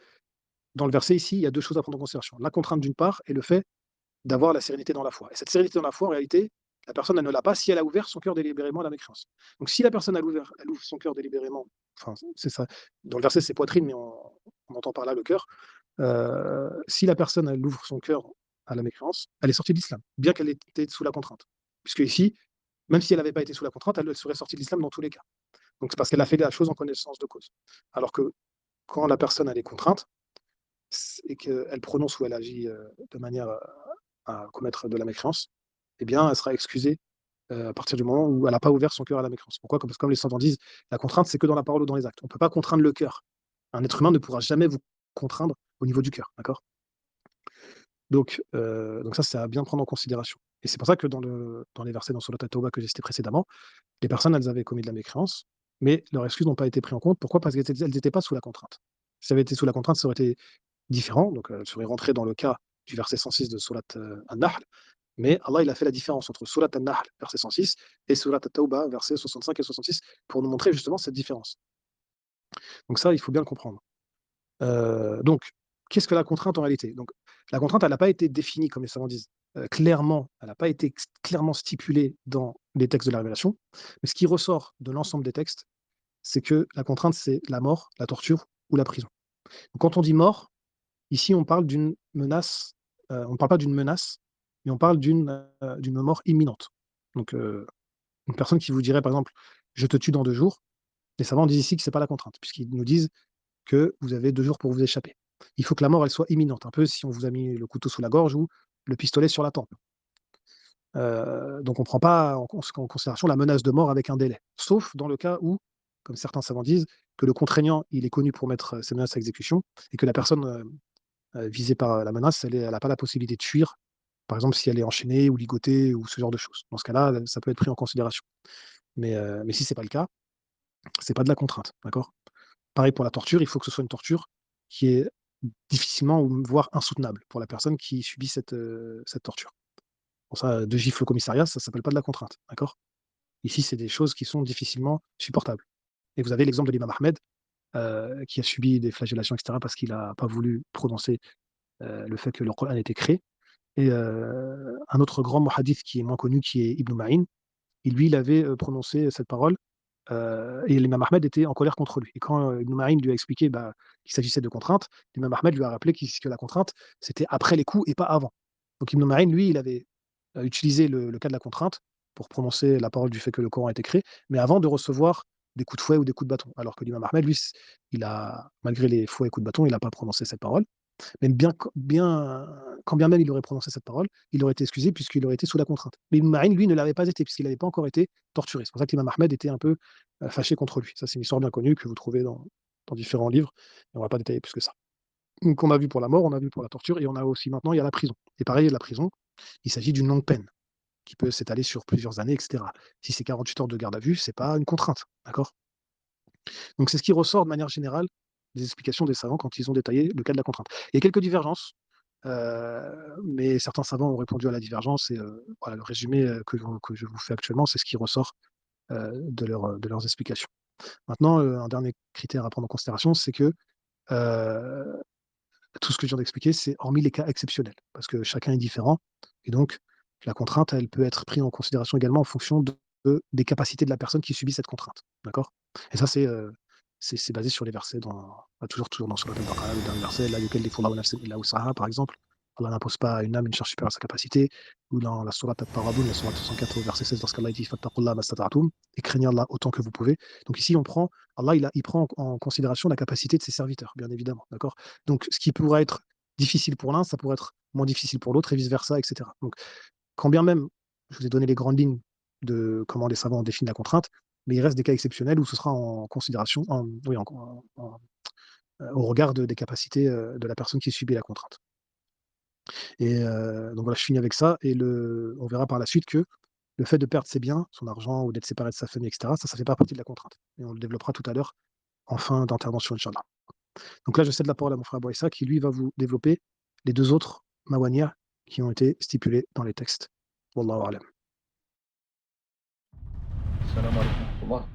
dans le verset ici, il y a deux choses à prendre en considération. La contrainte d'une part et le fait d'avoir la sérénité dans la foi. Et cette sérénité dans la foi, en réalité, la personne elle ne l'a pas si elle a ouvert son cœur délibérément à la mécréance. Donc si la personne elle ouvre son cœur délibérément, enfin c'est ça, dans le verset c'est poitrine, mais on entend par là le cœur. Si la personne elle ouvre son cœur à la mécréance, elle est sortie de l'islam, bien qu'elle ait été sous la contrainte. Puisque ici, même si elle n'avait pas été sous la contrainte, elle serait sortie de l'islam dans tous les cas. Donc c'est parce qu'elle a fait la chose en connaissance de cause. Alors que quand la personne elle est contrainte et qu'elle prononce ou elle agit de manière à commettre de la mécréance, eh bien, elle sera excusée à partir du moment où elle n'a pas ouvert son cœur à la mécréance. Pourquoi? Parce que comme les savants disent, la contrainte, c'est que dans la parole ou dans les actes. On ne peut pas contraindre le cœur. Un être humain ne pourra jamais vous contraindre au niveau du cœur, d'accord? Donc ça, c'est à bien prendre en considération. Et c'est pour ça que dans les versets dans Surat At-Tawbah que j'ai cité précédemment, les personnes, elles avaient commis de la mécréance, mais leurs excuses n'ont pas été prises en compte. Pourquoi? Parce qu'elles n'étaient pas sous la contrainte. Si elles avaient été sous la contrainte, ça aurait été différent, donc elles seraient rentrées dans le cas du verset 106 de Surat An-Nahl, mais Allah il a fait la différence entre Surat An-Nahl, verset 106, et Surat At-Tawbah, versets 65 et 66, pour nous montrer justement cette différence. Donc ça, il faut bien le comprendre. Donc, qu'est-ce que la contrainte en réalité? Donc, La contrainte, elle n'a pas été définie, comme les savants disent, clairement, elle n'a pas été clairement stipulée dans les textes de la révélation, mais ce qui ressort de l'ensemble des textes, c'est que la contrainte, c'est la mort, la torture ou la prison. Donc, quand on dit mort, ici, on parle d'une menace, on ne parle pas d'une menace, mais on parle d'une mort imminente. Donc, une personne qui vous dirait, par exemple, je te tue dans 2 jours, les savants disent ici que ce n'est pas la contrainte, puisqu'ils nous disent que vous avez 2 jours pour vous échapper. Il faut que la mort, elle soit imminente, un peu si on vous a mis le couteau sous la gorge ou le pistolet sur la tempe. Donc on ne prend pas en considération la menace de mort avec un délai, sauf dans le cas où, comme certains savants disent, que le contraignant, il est connu pour mettre ces menaces à exécution et que la personne visée par la menace, elle n'a pas la possibilité de fuir, par exemple si elle est enchaînée ou ligotée ou ce genre de choses. Dans ce cas-là, ça peut être pris en considération. Mais si ce n'est pas le cas, ce n'est pas de la contrainte, d'accord? Pareil pour la torture, il faut que ce soit une torture qui est difficilement ou voire insoutenable pour la personne qui subit cette torture. Pour ça, 2 gifles au commissariat, ça ne s'appelle pas de la contrainte, d'accord? Ici, c'est des choses qui sont difficilement supportables. Et vous avez l'exemple de l'imam Ahmed, qui a subi des flagellations, et cetera, parce qu'il n'a pas voulu prononcer le fait que le Coran a été créé. Et un autre grand muhadith qui est moins connu, qui est Ibn Ma'in, et lui, il avait prononcé cette parole, et l'imam Ahmed était en colère contre lui. Et quand Ibn Ma'in lui a expliqué qu'il s'agissait de contrainte, l'imam Ahmed lui a rappelé que la contrainte, c'était après les coups et pas avant. Donc Ibn Ma'in, lui, il avait utilisé le cas de la contrainte pour prononcer la parole du fait que le Coran a été créé, mais avant de recevoir des coups de fouet ou des coups de bâton. Alors que l'imam Ahmed, lui, malgré les fouets et coups de bâton, il n'a pas prononcé cette parole. Même quand bien même il aurait prononcé cette parole, il aurait été excusé puisqu'il aurait été sous la contrainte. Mais Ibn Ma'in, lui, ne l'avait pas été, puisqu'il n'avait pas encore été torturé. C'est pour ça que l'imam Ahmed était un peu fâché contre lui. Ça, c'est une histoire bien connue que vous trouvez dans différents livres. Et on ne va pas détailler plus que ça. Donc, on a vu pour la mort, on a vu pour la torture, et on a aussi maintenant, il y a la prison. Et pareil, la prison, il s'agit d'une longue peine qui peut s'étaler sur plusieurs années, etc. Si c'est 48 heures de garde à vue, ce n'est pas une contrainte. D'accord? Donc, c'est ce qui ressort de manière générale des explications des savants quand ils ont détaillé le cas de la contrainte. Il y a quelques divergences, mais certains savants ont répondu à la divergence, et voilà, le résumé que je vous fais actuellement, c'est ce qui ressort de leurs explications. Maintenant, un dernier critère à prendre en considération, c'est que tout ce que je viens d'expliquer, c'est hormis les cas exceptionnels, parce que chacun est différent, et donc la contrainte, elle peut être prise en considération également en fonction des capacités de la personne qui subit cette contrainte. D'accord? Et ça, c'est basé sur les versets, toujours dans Surat al-Baqarah, le dernier verset, la yukallifu nafsan illa wus'aha, par exemple. Allah n'impose pas à une âme une charge supérieure à sa capacité, ou dans la Sourate At-Taghabun, la Sourate 104, au verset 16, lorsqu'Allah dit fattaqullaha mastata'tum, et craignez Allah autant que vous pouvez. Donc ici, Allah il prend en considération la capacité de ses serviteurs, bien évidemment. D'accord? Donc ce qui pourrait être difficile pour l'un, ça pourrait être moins difficile pour l'autre, et vice-versa, etc. Donc, quand bien même je vous ai donné les grandes lignes de comment les savants définissent la contrainte, mais il reste des cas exceptionnels où ce sera en considération, au regard des capacités de la personne qui subit la contrainte. Et donc voilà, je finis avec ça, et on verra par la suite que le fait de perdre ses biens, son argent, ou d'être séparé de sa famille, etc., ça ne fait pas partie de la contrainte. Et on le développera tout à l'heure en fin d'intervention, Inch'Allah. Donc là, je cède la parole à mon frère Abou Issa, qui lui va vous développer les 2 autres mawaniya qui ont été stipulés dans les textes. Wallahu a'lam. السلام عليكم ورحمة الله.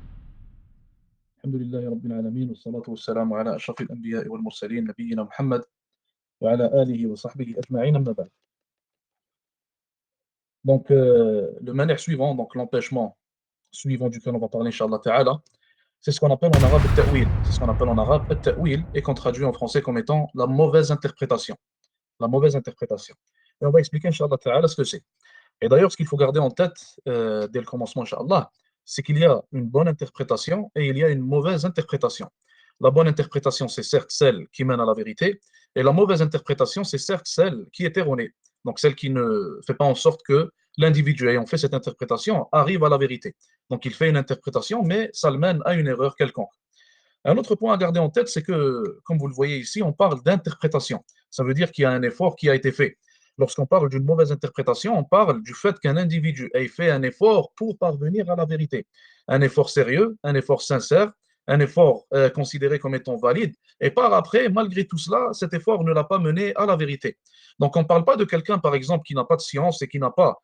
الحمد لله رب العالمين والصلاة والسلام على أشرف الأنبياء والمرسلين نبينا محمد وعلى آله وصحبه أجمعين أما بعد. Donc le manière suivant, donc l'empêchement suivant duquel on va parler Inch'Allah Ta'ala, c'est ce qu'on appelle en arabe le ta'wil. C'est ce qu'on appelle en arabe le ta'wil, et qu'on traduit en français comme étant la mauvaise interprétation. La mauvaise interprétation. Et on va expliquer Inch'Allah Ta'ala ce que c'est. Et d'ailleurs, ce qu'il faut garder en tête dès le commencement, Inch'Allah, c'est qu'il y a une bonne interprétation et il y a une mauvaise interprétation. La bonne interprétation, c'est certes celle qui mène à la vérité, et la mauvaise interprétation, c'est certes celle qui est erronée. Donc celle qui ne fait pas en sorte que l'individu ayant fait cette interprétation arrive à la vérité. Donc il fait une interprétation, mais ça le mène à une erreur quelconque. Un autre point à garder en tête, c'est que, comme vous le voyez ici, on parle d'interprétation. Ça veut dire qu'il y a un effort qui a été fait. Lorsqu'on parle d'une mauvaise interprétation, on parle du fait qu'un individu ait fait un effort pour parvenir à la vérité. Un effort sérieux, un effort sincère, un effort considéré comme étant valide. Et par après, malgré tout cela, cet effort ne l'a pas mené à la vérité. Donc on ne parle pas de quelqu'un, par exemple, qui n'a pas de science et qui n'a pas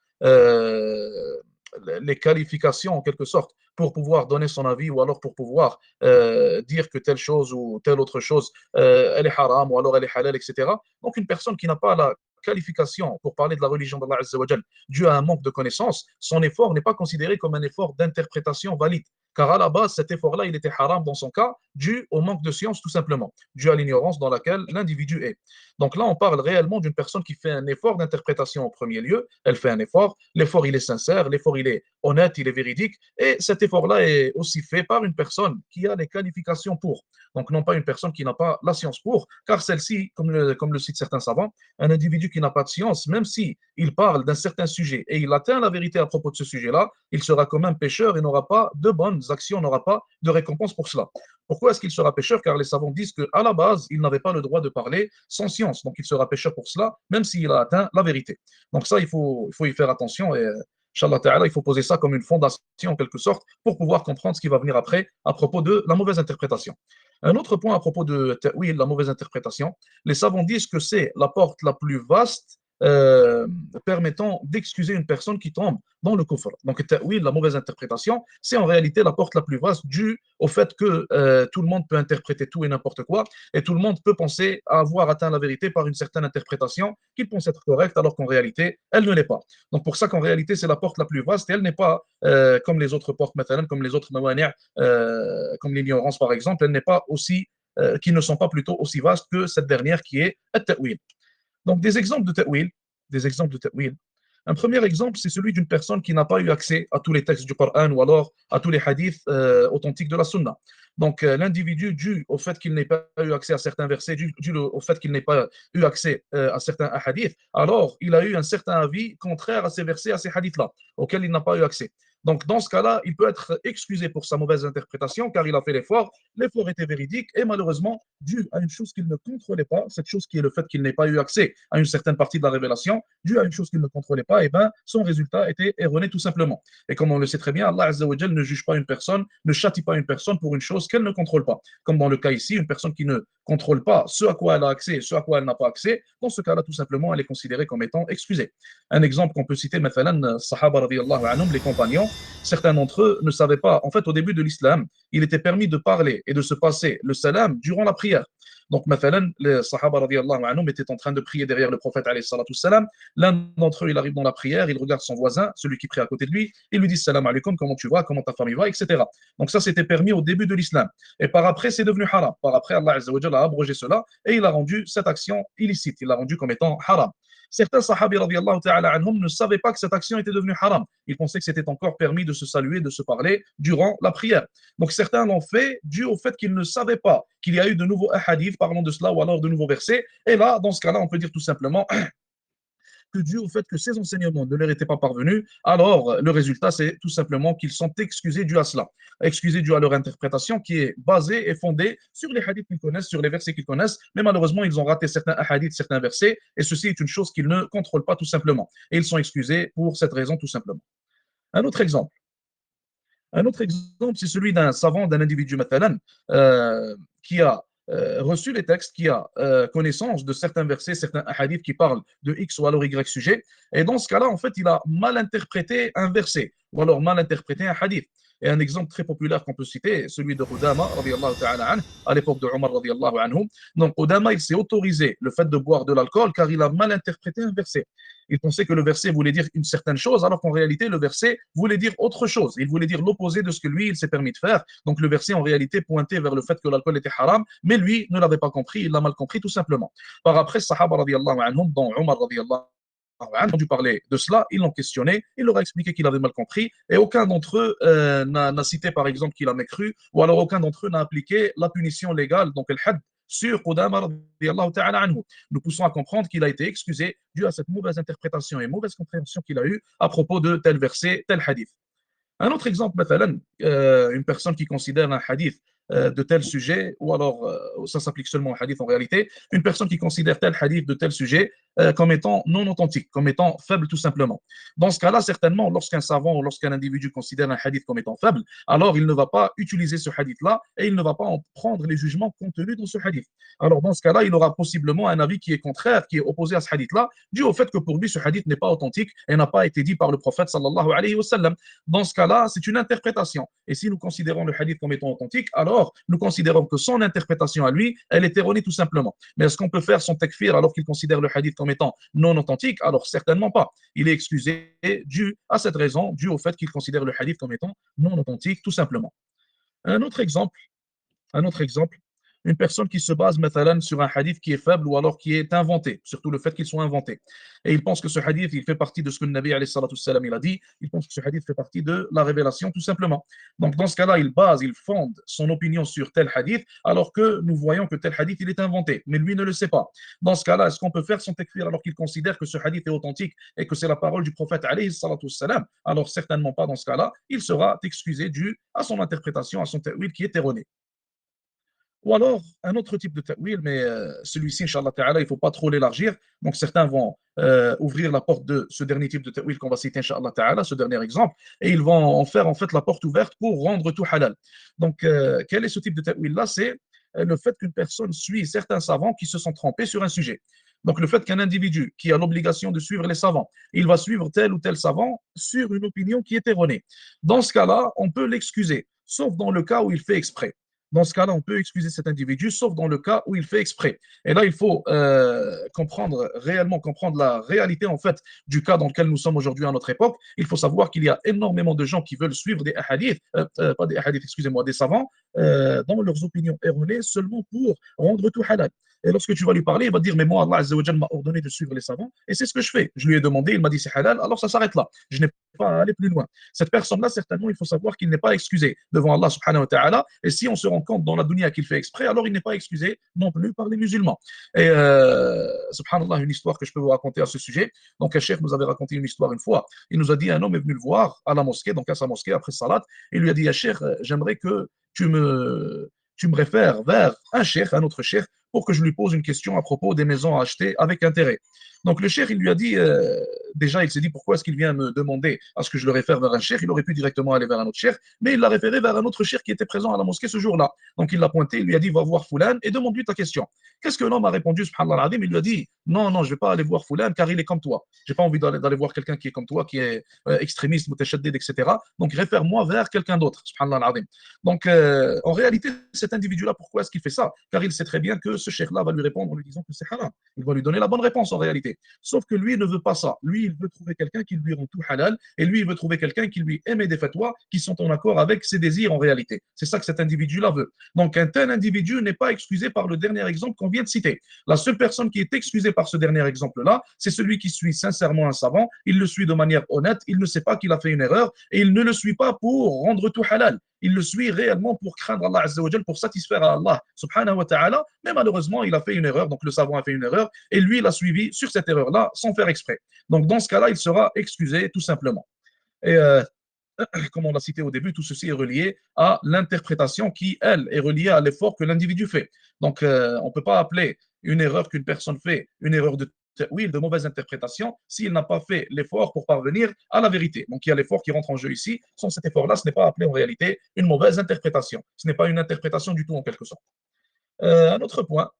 les qualifications en quelque sorte pour pouvoir donner son avis ou alors pour pouvoir dire que telle chose ou telle autre chose, elle est haram ou alors elle est halal, etc. Donc une personne qui n'a pas la qualification pour parler de la religion d'Allah Azza wa Jal dû à un manque de connaissances, son effort n'est pas considéré comme un effort d'interprétation valide. Car à la base, cet effort-là, il était haram dans son cas, dû au manque de science tout simplement, dû à l'ignorance dans laquelle l'individu est. Donc là, on parle réellement d'une personne qui fait un effort d'interprétation en premier lieu. Elle fait un effort, l'effort il est sincère, l'effort il est honnête, il est véridique, et cet effort-là est aussi fait par une personne qui a les qualifications pour. Donc non pas une personne qui n'a pas la science pour, car celle-ci, comme le citent certains savants, un individu qui n'a pas de science, même si il parle d'un certain sujet et il atteint la vérité à propos de ce sujet-là, il sera comme un pécheur et n'aura pas de bonnes actions, n'aura pas de récompense pour cela. Pourquoi est-ce qu'il sera pécheur? Car les savants disent qu'à la base, il n'avait pas le droit de parler sans science. Donc il sera pécheur pour cela, même s'il a atteint la vérité. Donc ça, il faut y faire attention et Inch'Allah Ta'ala, il faut poser ça comme une fondation en quelque sorte pour pouvoir comprendre ce qui va venir après à propos de la mauvaise interprétation. Un autre point à propos de ta'wil, la mauvaise interprétation, les savants disent que c'est la porte la plus vaste permettant d'excuser une personne qui tombe dans le kufr. Donc, ta'wil, la mauvaise interprétation, c'est en réalité la porte la plus vaste due au fait que tout le monde peut interpréter tout et n'importe quoi, et tout le monde peut penser avoir atteint la vérité par une certaine interprétation qu'il pense être correcte, alors qu'en réalité, elle ne l'est pas. Donc, pour ça qu'en réalité, c'est la porte la plus vaste, et elle n'est pas comme les autres portes, comme les autres mawani', comme l'ignorance par exemple, elle n'est pas aussi, qui ne sont pas plutôt aussi vastes que cette dernière qui est at-ta'wil. Donc, des exemples de ta'wil. Un premier exemple, c'est celui d'une personne qui n'a pas eu accès à tous les textes du Coran ou alors à tous les hadiths authentiques de la Sunna. Donc, l'individu, dû au fait qu'il n'ait pas eu accès à certains versets, dû au fait qu'il n'ait pas eu accès à certains hadiths, alors il a eu un certain avis contraire à ces versets, à ces hadiths-là, auxquels il n'a pas eu accès. Donc, dans ce cas-là, il peut être excusé pour sa mauvaise interprétation car il a fait l'effort était véridique et malheureusement, dû à une chose qu'il ne contrôlait pas, cette chose qui est le fait qu'il n'ait pas eu accès à une certaine partie de la révélation, dû à une chose qu'il ne contrôlait pas, et ben, son résultat était erroné tout simplement. Et comme on le sait très bien, Allah Azza wa Jal ne juge pas une personne, ne châtie pas une personne pour une chose qu'elle ne contrôle pas. Comme dans le cas ici, une personne qui ne contrôle pas ce à quoi elle a accès et ce à quoi elle n'a pas accès, dans ce cas-là, tout simplement, elle est considérée comme étant excusée. Un exemple qu'on peut citer, مثلا, Sahaba radiyallahu anhum, les compagnons, certains d'entre eux ne savaient pas, en fait, au début de l'islam, il était permis de parler et de se passer le salam durant la prière. Donc, مثلا, les Sahaba radiyallahu anhum étaient en train de prier derrière le prophète alayhi salatu salam. L'un d'entre eux, il arrive dans la prière, il regarde son voisin, celui qui prie à côté de lui, il lui dit salam alaikum, comment tu vas, comment ta famille va, etc. Donc, ça, c'était permis au début de l'islam. Et par après, c'est devenu haram. Par après, Allah Azza wa Jalla a abrogé cela et il a rendu cette action illicite. Il l'a rendu comme étant haram. Certains sahabis radiyallahu ta'ala anhum ne savaient pas que cette action était devenue haram. Ils pensaient que c'était encore permis de se saluer, de se parler durant la prière. Donc certains l'ont fait dû au fait qu'ils ne savaient pas qu'il y a eu de nouveaux hadiths parlant de cela ou alors de nouveaux versets. Et là, dans ce cas-là, on peut dire tout simplement que dû au fait que ces enseignements ne leur étaient pas parvenus, alors le résultat, c'est tout simplement qu'ils sont excusés dû à cela. Excusés dû à leur interprétation qui est basée et fondée sur les hadiths qu'ils connaissent, sur les versets qu'ils connaissent, mais malheureusement, ils ont raté certains hadiths, certains versets, et ceci est une chose qu'ils ne contrôlent pas tout simplement. Et ils sont excusés pour cette raison tout simplement. Un autre exemple. Un autre exemple, c'est celui d'un savant, d'un individu, mathalan, qui a reçu les textes, qui a connaissance de certains versets, certains hadiths qui parlent de X ou alors Y sujet. Et dans ce cas-là, en fait, il a mal interprété un verset ou alors mal interprété un hadith. Et un exemple très populaire qu'on peut citer, celui de Qudama, à l'époque de Omar, anhu. Donc, Qudama, il s'est autorisé le fait de boire de l'alcool car il a mal interprété un verset. Il pensait que le verset voulait dire une certaine chose, alors qu'en réalité, le verset voulait dire autre chose. Il voulait dire l'opposé de ce que lui, il s'est permis de faire. Donc, le verset, en réalité, pointait vers le fait que l'alcool était haram, mais lui ne l'avait pas compris, il l'a mal compris tout simplement. Par après, Sahaba, anhum, dont Omar, a entendu parler de cela, ils l'ont questionné, il leur a expliqué qu'il avait mal compris, et aucun d'entre eux n'a cité par exemple qu'il a mécru, ou alors aucun d'entre eux n'a appliqué la punition légale, donc le had, sur Qudama radiyallahu ta'ala anhu. Nous poussons à comprendre qu'il a été excusé dû à cette mauvaise interprétation et mauvaise compréhension qu'il a eue à propos de tel verset, tel hadith. Un autre exemple, une personne qui considère un hadith de tel sujet, ou alors ça s'applique seulement au hadith en réalité, une personne qui considère tel hadith de tel sujet comme étant non authentique, comme étant faible tout simplement. Dans ce cas-là, certainement, lorsqu'un savant ou lorsqu'un individu considère un hadith comme étant faible, alors il ne va pas utiliser ce hadith-là et il ne va pas en prendre les jugements contenus dans ce hadith. Alors dans ce cas-là, il aura possiblement un avis qui est contraire, qui est opposé à ce hadith-là, dû au fait que pour lui, ce hadith n'est pas authentique et n'a pas été dit par le prophète sallallahu alayhi wa sallam. Dans ce cas-là, c'est une interprétation. Et si nous considérons le hadith comme étant authentique, alors nous considérons que son interprétation à lui, elle est erronée tout simplement. Mais est-ce qu'on peut faire son takfir alors qu'il considère le hadith comme étant non authentique? Alors certainement pas. Il est excusé dû à cette raison, dû au fait qu'il considère le hadith comme étant non authentique tout simplement. Un autre exemple, un autre exemple, une personne qui se base mathalan, sur un hadith qui est faible ou alors qui est inventé, surtout le fait qu'il soit inventé. Et il pense que ce hadith, il fait partie de ce que le Nabi alayhi salatu wassalam, il a dit, il pense que ce hadith fait partie de la révélation tout simplement. Donc dans ce cas-là, il fonde son opinion sur tel hadith alors que nous voyons que tel hadith, il est inventé, mais lui ne le sait pas. Dans ce cas-là, est-ce qu'on peut faire son takfir alors qu'il considère que ce hadith est authentique et que c'est la parole du prophète alayhi salatu wassalam? Alors certainement pas. Dans ce cas-là, il sera excusé dû à son interprétation, à son ta'wil qui est erroné. Ou alors, un autre type de ta'wil, mais celui-ci, Inch'Allah Ta'ala, il ne faut pas trop l'élargir. Donc, certains vont ouvrir la porte de ce dernier type de ta'wil qu'on va citer, Inch'Allah Ta'ala, ce dernier exemple, et ils vont en faire en fait la porte ouverte pour rendre tout halal. Donc, quel est ce type de ta'wil-là? C'est le fait qu'une personne suit certains savants qui se sont trompés sur un sujet. Donc, le fait qu'un individu qui a l'obligation de suivre les savants, il va suivre tel ou tel savant sur une opinion qui est erronée. Dans ce cas-là, on peut l'excuser, sauf dans le cas où il fait exprès. Dans ce cas-là, on peut excuser cet individu, sauf dans le cas où il fait exprès. Et là, il faut réellement comprendre la réalité en fait du cas dans lequel nous sommes aujourd'hui à notre époque. Il faut savoir qu'il y a énormément de gens qui veulent suivre des hadiths, pas des hadiths, excusez-moi, des savants, dans leurs opinions erronées seulement pour rendre tout halal. Et lorsque tu vas lui parler, il va dire, mais moi, Allah Azza wa Jal m'a ordonné de suivre les savants, et c'est ce que je fais. Je lui ai demandé, il m'a dit c'est halal, alors ça s'arrête là. Je n'ai pas à aller plus loin. Cette personne-là, certainement, il faut savoir qu'il n'est pas excusé devant Allah subhanahu wa ta'ala, et si on se rend compte dans la dunya qu'il fait exprès, alors il n'est pas excusé non plus par les musulmans. Et subhanallah, une histoire que je peux vous raconter à ce sujet. Donc, un cheikh nous avait raconté une histoire une fois. Il nous a dit, un homme est venu le voir à la mosquée, donc à sa mosquée, après salat, et il lui a dit, cheikh, j'aimerais que tu me réfères vers un cheikh, un autre cheikh, pour que je lui pose une question à propos des maisons à acheter avec intérêt. Donc le cheikh, il lui a dit, déjà il s'est dit pourquoi est-ce qu'il vient me demander à ce que je le réfère vers un cheikh? Il aurait pu directement aller vers un autre cheikh, mais il l'a référé vers un autre cheikh qui était présent à la mosquée ce jour-là. Donc il l'a pointé, il lui a dit va voir Foulan et demande-lui ta question. Qu'est-ce que l'homme a répondu, subhanallah al-azim? Il lui a dit non, non, je ne vais pas aller voir Foulan car il est comme toi. Je n'ai pas envie d'aller voir quelqu'un qui est comme toi, qui est extrémiste, mutashaddid, etc. Donc réfère-moi vers quelqu'un d'autre, subhanallah al-azim. Donc en réalité, cet individu-là, pourquoi est-ce qu'il fait ça? Car il sait très bien que ce cheikh-là va lui répondre en lui disant que c'est haram. Il va lui donner la bonne réponse en réalité. Sauf que lui, il ne veut pas ça. Lui, il veut trouver quelqu'un qui lui rend tout halal et lui, il veut trouver quelqu'un qui lui émet des fatwas qui sont en accord avec ses désirs en réalité. C'est ça que cet individu-là veut. Donc, un tel individu n'est pas excusé par le dernier exemple qu'on vient de citer. La seule personne qui est excusée par ce dernier exemple-là, c'est celui qui suit sincèrement un savant. Il le suit de manière honnête. Il ne sait pas qu'il a fait une erreur et il ne le suit pas pour rendre tout halal. Il le suit réellement pour craindre Allah Azza wa Jal, pour satisfaire à Allah subhanahu wa ta'ala, mais malheureusement il a fait une erreur, donc le savant a fait une erreur, et lui il a suivi sur cette erreur-là sans faire exprès. Donc dans ce cas-là, il sera excusé tout simplement. Et comme on l'a cité au début, tout ceci est relié à l'interprétation qui, elle, est reliée à l'effort que l'individu fait. Donc on ne peut pas appeler une erreur qu'une personne fait une erreur de de mauvaise interprétation s'il n'a pas fait l'effort pour parvenir à la vérité. Donc il y a l'effort qui rentre en jeu ici. Sans cet effort-là, ce n'est pas appelé en réalité une mauvaise interprétation. Ce n'est pas une interprétation du tout en quelque sorte. Un autre point,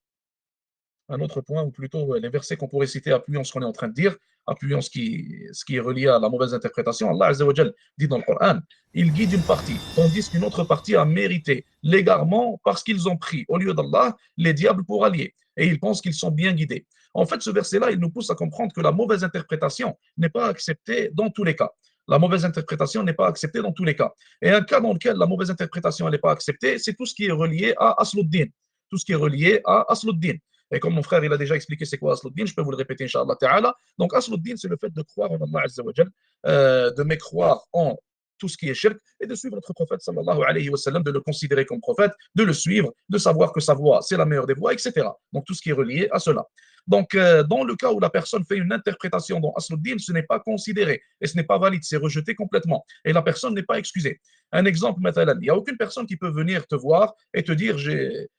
ou plutôt les versets qu'on pourrait citer appuyant ce qu'on est en train de dire, appuyant ce qui est relié à la mauvaise interprétation. Allah Azza wa Jal dit dans le Coran, il guide une partie, tandis qu'une autre partie a mérité l'égarement parce qu'ils ont pris, au lieu d'Allah, les diables pour alliés, et ils pensent qu'ils sont bien guidés. En fait, ce verset-là, il nous pousse à comprendre que la mauvaise interprétation n'est pas acceptée dans tous les cas. La mauvaise interprétation n'est pas acceptée dans tous les cas. Et un cas dans lequel la mauvaise interprétation n'est pas acceptée, c'est tout ce qui est relié à Asluddin. Tout ce qui est relié à Asluddin. Et comme mon frère il a déjà expliqué c'est quoi Asluddin, je peux vous le répéter, Inch'Allah Ta'ala. Donc Asluddin, c'est le fait de croire en Allah Azza wa Jal, de mécroire en tout ce qui est shirk et de suivre notre prophète sallallahu alayhi wa sallam, de le considérer comme prophète, de le suivre, de savoir que sa voix c'est la meilleure des voix, etc. Donc tout ce qui est relié à cela. Donc dans le cas où la personne fait une interprétation dans Asluddin, ce n'est pas considéré et ce n'est pas valide, c'est rejeté complètement et la personne n'est pas excusée. Un exemple, il n'y a aucune personne qui peut venir te voir et te dire,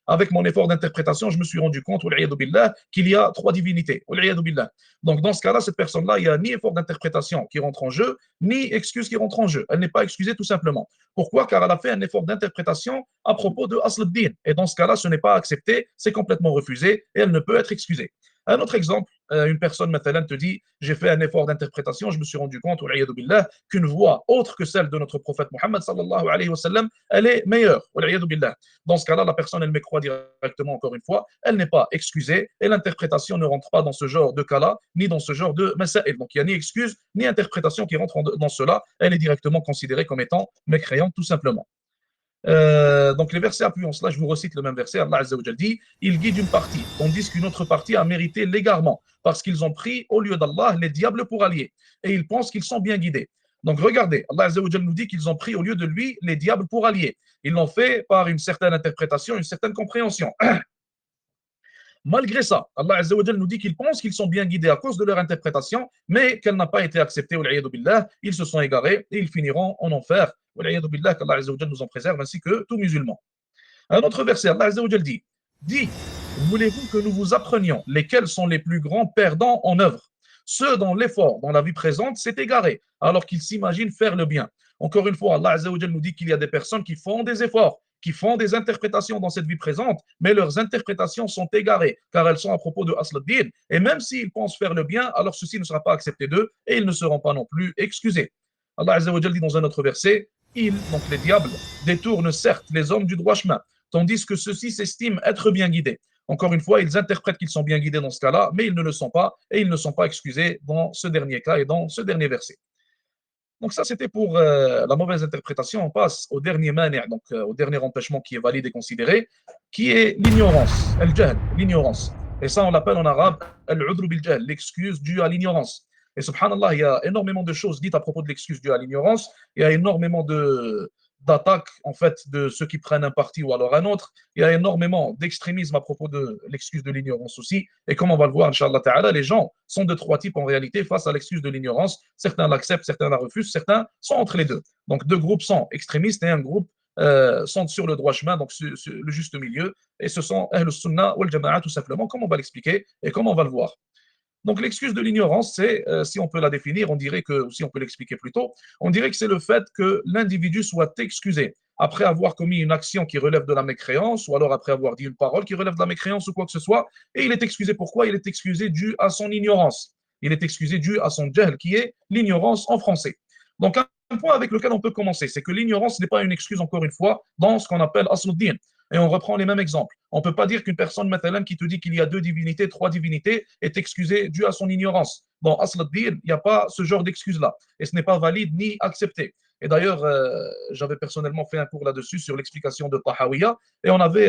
avec mon effort d'interprétation, je me suis rendu compte qu'il y a 3 divinités. Donc dans ce cas-là, cette personne-là, il n'y a ni effort d'interprétation qui rentre en jeu, ni excuse qui rentre en jeu. Elle n'est pas excusée tout simplement. Pourquoi? Car elle a fait un effort d'interprétation à propos de Asluddin. Et dans ce cas-là, ce n'est pas accepté, c'est complètement refusé et elle ne peut être excusée. Un autre exemple, une personne te dit, j'ai fait un effort d'interprétation, je me suis rendu compte qu'une voix autre que celle de notre prophète Mohammed sallallahu alayhi wa sallam, elle est meilleure. Dans ce cas-là, la personne, elle m'écroit directement, encore une fois, elle n'est pas excusée et l'interprétation ne rentre pas dans ce genre de cas-là, ni dans ce genre de masaïl. Donc il n'y a ni excuse, ni interprétation qui rentre dans cela, elle est directement considérée comme étant mécréante tout simplement. Donc les versets appuyant cela, je vous recite le même verset. Allah Azza wa Jal dit, il guide une partie, tandis qu'une autre partie a mérité l'égarement, parce qu'ils ont pris au lieu d'Allah les diables pour alliés, et ils pensent qu'ils sont bien guidés. Donc regardez, Allah Azza wa Jal nous dit qu'ils ont pris au lieu de lui les diables pour alliés. Ils l'ont fait par une certaine interprétation, une certaine compréhension. Malgré ça, Allah Azza wa Jal nous dit qu'ils pensent qu'ils sont bien guidés à cause de leur interprétation, mais qu'elle n'a pas été acceptée. Ils se sont égarés et ils finiront en enfer. Qu'Allah Azza wa Jal nous en préserve, ainsi que tout musulman. Un autre verset, Allah Azza wa Jal dit, voulez-vous que nous vous apprenions lesquels sont les plus grands perdants en œuvre? Ceux dont l'effort dans la vie présente s'est égaré, alors qu'ils s'imaginent faire le bien. Encore une fois, Allah Azza wa Jal nous dit qu'il y a des personnes qui font des efforts, qui font des interprétations dans cette vie présente, mais leurs interprétations sont égarées, car elles sont à propos de Asluddin. Et même s'ils pensent faire le bien, alors ceci ne sera pas accepté d'eux, et ils ne seront pas non plus excusés. Allah Azza wa Jal dit dans un autre verset, ils, donc les diables, détournent certes les hommes du droit chemin, tandis que ceux-ci s'estiment être bien guidés. Encore une fois, ils interprètent qu'ils sont bien guidés dans ce cas-là, mais ils ne le sont pas, et ils ne sont pas excusés dans ce dernier cas et dans ce dernier verset. Donc ça, c'était pour la mauvaise interprétation. On passe au dernier mani', donc au dernier empêchement qui est valide et considéré, qui est l'ignorance, al-jahl, l'ignorance. Et ça, on l'appelle en arabe al-udru bil-jahl, l'excuse due à l'ignorance. Et subhanallah, il y a énormément de choses dites à propos de l'excuse due à l'ignorance. Il y a énormément d'attaques en fait de ceux qui prennent un parti ou alors un autre. Il y a énormément d'extrémisme à propos de l'excuse de l'ignorance aussi. Et comme on va le voir, Inch'Allah Ta'ala, les gens sont de 3 types en réalité face à l'excuse de l'ignorance. Certains l'acceptent, certains la refusent, certains sont entre les deux. Donc 2 groupes sont extrémistes et un groupe sont sur le droit chemin, donc le juste milieu. Et ce sont Ahl al-Sunnah wal Jama'a tout simplement, comme on va l'expliquer et comme on va le voir. Donc l'excuse de l'ignorance, c'est, si on peut la définir, on dirait que, si on peut l'expliquer plutôt, on dirait que c'est le fait que l'individu soit excusé après avoir commis une action qui relève de la mécréance, ou alors après avoir dit une parole qui relève de la mécréance ou quoi que ce soit, et il est excusé. Pourquoi? Il est excusé dû à son ignorance. Il est excusé dû à son jahl, qui est l'ignorance en français. Donc un point avec lequel on peut commencer, c'est que l'ignorance n'est pas une excuse, encore une fois, dans ce qu'on appelle Asluddin. Et on reprend les mêmes exemples. On ne peut pas dire qu'une personne qui te dit qu'il y a 2 divinités, 3 divinités, est excusée dû à son ignorance. Dans Asluddin, il n'y a pas ce genre d'excuse-là. Et ce n'est pas valide ni accepté. Et d'ailleurs, j'avais personnellement fait un cours là-dessus sur l'explication de Tahawiya. Et on avait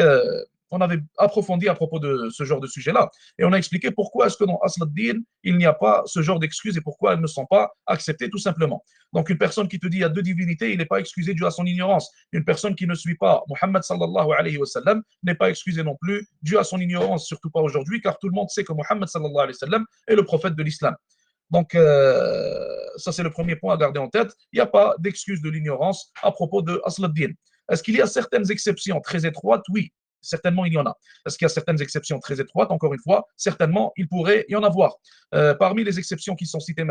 approfondi à propos de ce genre de sujet-là. Et on a expliqué pourquoi est-ce que dans Asluddin, il n'y a pas ce genre d'excuses et pourquoi elles ne sont pas acceptées tout simplement. Donc une personne qui te dit il y a 2 divinités, il n'est pas excusé dû à son ignorance. Une personne qui ne suit pas Muhammad sallallahu alayhi wa sallam n'est pas excusé non plus dû à son ignorance, surtout pas aujourd'hui, car tout le monde sait que Muhammad sallallahu alayhi wa sallam est le prophète de l'islam. Donc, ça c'est le premier point à garder en tête. Il n'y a pas d'excuse de l'ignorance à propos de Asluddin. Est-ce qu'il y a certaines exceptions très étroites? Oui. Certainement, il y en a. Est-ce qu'il y a certaines exceptions très étroites? Encore une fois, certainement, il pourrait y en avoir. Parmi les exceptions qui sont citées,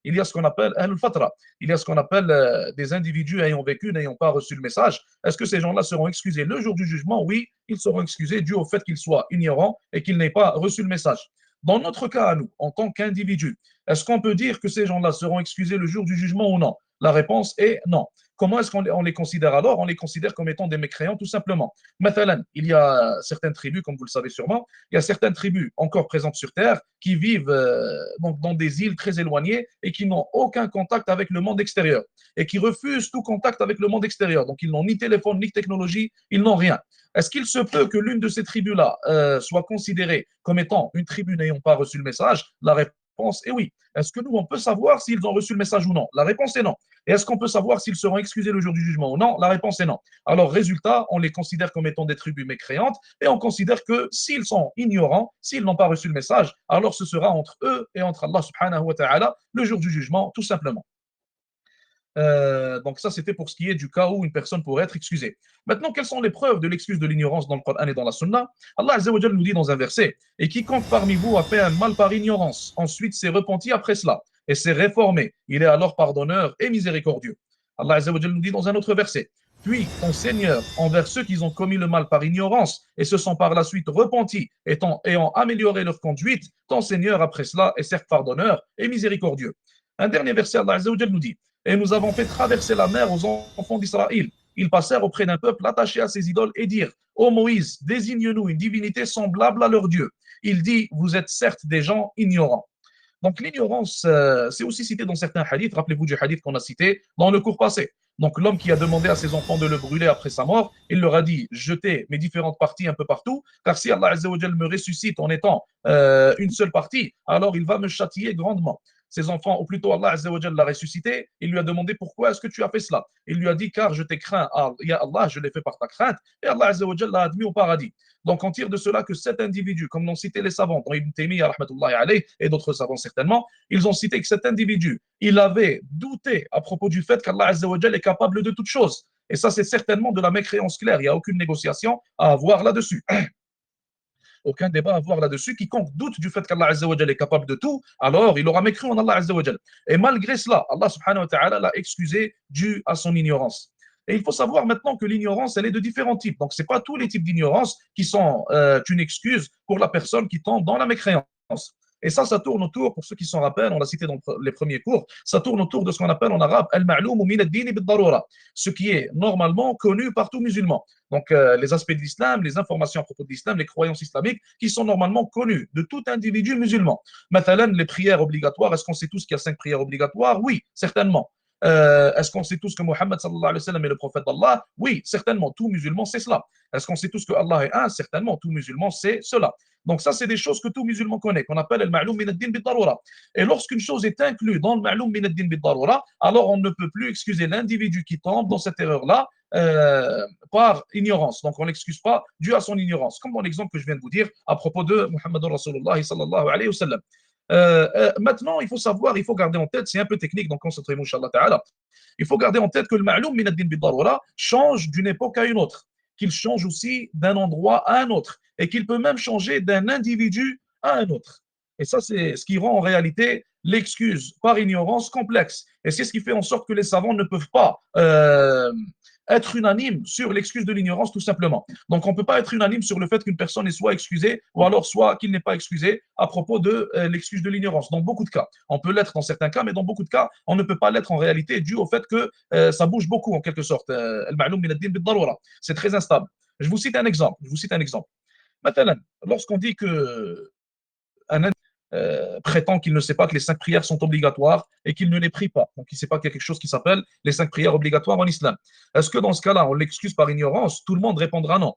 il y a ce qu'on appelle Ahl al-Fatra. Il y a ce qu'on appelle des individus ayant vécu, n'ayant pas reçu le message. Est-ce que ces gens-là seront excusés le jour du jugement? Oui, ils seront excusés dû au fait qu'ils soient ignorants et qu'ils n'aient pas reçu le message. Dans notre cas à nous, en tant qu'individus, est-ce qu'on peut dire que ces gens-là seront excusés le jour du jugement ou non? La réponse est non. Comment est-ce qu'on les considère alors? On les considère comme étant des mécréants, tout simplement. Mathalan, il y a certaines tribus, comme vous le savez sûrement, il y a certaines tribus encore présentes sur Terre qui vivent donc dans des îles très éloignées et qui n'ont aucun contact avec le monde extérieur et qui refusent tout contact avec le monde extérieur. Donc, ils n'ont ni téléphone, ni technologie, ils n'ont rien. Est-ce qu'il se peut que l'une de ces tribus-là soit considérée comme étant une tribu n'ayant pas reçu le message? La réponse réponse est oui. Est-ce que nous, on peut savoir s'ils ont reçu le message ou non? La réponse est non. Et est-ce qu'on peut savoir s'ils seront excusés le jour du jugement ou non? La réponse est non. Alors, résultat, on les considère comme étant des tribus mécréantes et on considère que s'ils sont ignorants, s'ils n'ont pas reçu le message, alors ce sera entre eux et entre Allah subhanahu wa ta'ala le jour du jugement, tout simplement. Donc ça, c'était pour ce qui est du cas où une personne pourrait être excusée. Maintenant, quelles sont les preuves de l'excuse de l'ignorance dans le Coran et dans la Sunna? Allah Azza wa Jal nous dit dans un verset, « Et quiconque parmi vous a fait un mal par ignorance, ensuite s'est repenti après cela, et s'est réformé, il est alors pardonneur et miséricordieux. » Allah Azza wa Jal nous dit dans un autre verset, « Puis ton Seigneur, envers ceux qui ont commis le mal par ignorance et se sont par la suite repentis ayant amélioré leur conduite, ton Seigneur après cela est certes pardonneur et miséricordieux. » Un dernier verset, Allah Azza wa Jal nous dit, « Et nous avons fait traverser la mer aux enfants d'Israël. Ils passèrent auprès d'un peuple attaché à ses idoles et dirent, ô Moïse, désigne-nous une divinité semblable à leur Dieu. Il dit, vous êtes certes des gens ignorants. » Donc l'ignorance, c'est aussi cité dans certains hadiths. Rappelez-vous du hadith qu'on a cité dans le cours passé. Donc l'homme qui a demandé à ses enfants de le brûler après sa mort, il leur a dit, jetez mes différentes parties un peu partout, car si Allah Azza wa Jal me ressuscite en étant une seule partie, alors il va me châtier grandement. Ses enfants, ou plutôt Allah Azza wa Jal l'a ressuscité, il lui a demandé pourquoi est-ce que tu as fait cela. Il lui a dit car je t'ai craint, ya Allah, je l'ai fait par ta crainte, et Allah Azza wa Jal l'a admis au paradis. Donc on tire de cela que cet individu, comme l'ont cité les savants, dont Ibn Taymiyyah rahmatullahi alayh, et d'autres savants certainement, ils ont cité que cet individu, il avait douté à propos du fait qu'Allah Azza wa Jal est capable de toutes choses. Et ça, c'est certainement de la mécréance claire. Il n'y a aucune négociation à avoir là-dessus. Aucun débat à avoir là-dessus. Quiconque doute du fait qu'Allah Azza wa Jal est capable de tout, alors il aura mécru en Allah Azza wa Jal. Et malgré cela, Allah subhanahu wa ta'ala l'a excusé dû à son ignorance. Et il faut savoir maintenant que l'ignorance, elle est de différents types. Donc, ce n'est pas tous les types d'ignorance qui sont une excuse pour la personne qui tombe dans la mécréance. Et ça tourne autour, pour ceux qui s'en rappellent, on l'a cité dans les premiers cours, ça tourne autour de ce qu'on appelle en arabe al-ma'loum min ad-din bid-darura, ce qui est normalement connu par tout musulman. Donc, les aspects de l'islam, les informations à propos de l'islam, les croyances islamiques qui sont normalement connues de tout individu musulman. Mathalan, les prières obligatoires, est-ce qu'on sait tous qu'il y a 5 prières obligatoires? Oui, certainement. Est-ce qu'on sait tous que Mohammed sallallahu alayhi wa sallam est le prophète d'Allah? Oui, certainement, tout musulman sait cela. Est-ce qu'on sait tous que Allah est un? Certainement, tout musulman sait cela. Donc ça, c'est des choses que tout musulman connaît, qu'on appelle le ma'loum min ad-din bid-darura. Et lorsqu'une chose est inclue dans le ma'loum min ad-din bid-darura, alors on ne peut plus excuser l'individu qui tombe dans cette erreur-là par ignorance. Donc on ne l'excuse pas dû à son ignorance. Comme dans l'exemple que je viens de vous dire à propos de Muhammad Rasulullah sallallahu alayhi wa sallam. Maintenant, il faut savoir, il faut garder en tête, c'est un peu technique, donc concentrez-vous, Inch'Allah ta'ala. Il faut garder en tête que le ma'loum min ad-din bid-darura change d'une époque à une autre, qu'il change aussi d'un endroit à un autre, et qu'il peut même changer d'un individu à un autre. Et ça, c'est ce qui rend en réalité l'excuse par ignorance complexe. Et c'est ce qui fait en sorte que les savants ne peuvent pas être unanimes sur l'excuse de l'ignorance, tout simplement. Donc, on ne peut pas être unanime sur le fait qu'une personne est soit excusée, ou alors soit qu'il n'est pas excusé à propos de l'excuse de l'ignorance. Dans beaucoup de cas. On peut l'être dans certains cas, mais dans beaucoup de cas, on ne peut pas l'être en réalité, dû au fait que ça bouge beaucoup, en quelque sorte. C'est très instable. Je vous cite un exemple. Maintenant, lorsqu'on dit que un prétend qu'il ne sait pas que les 5 prières sont obligatoires et qu'il ne les prie pas. Donc, il ne sait pas qu'il y a quelque chose qui s'appelle les 5 prières obligatoires en islam. Est-ce que dans ce cas-là, on l'excuse par ignorance? Tout le monde répondra non.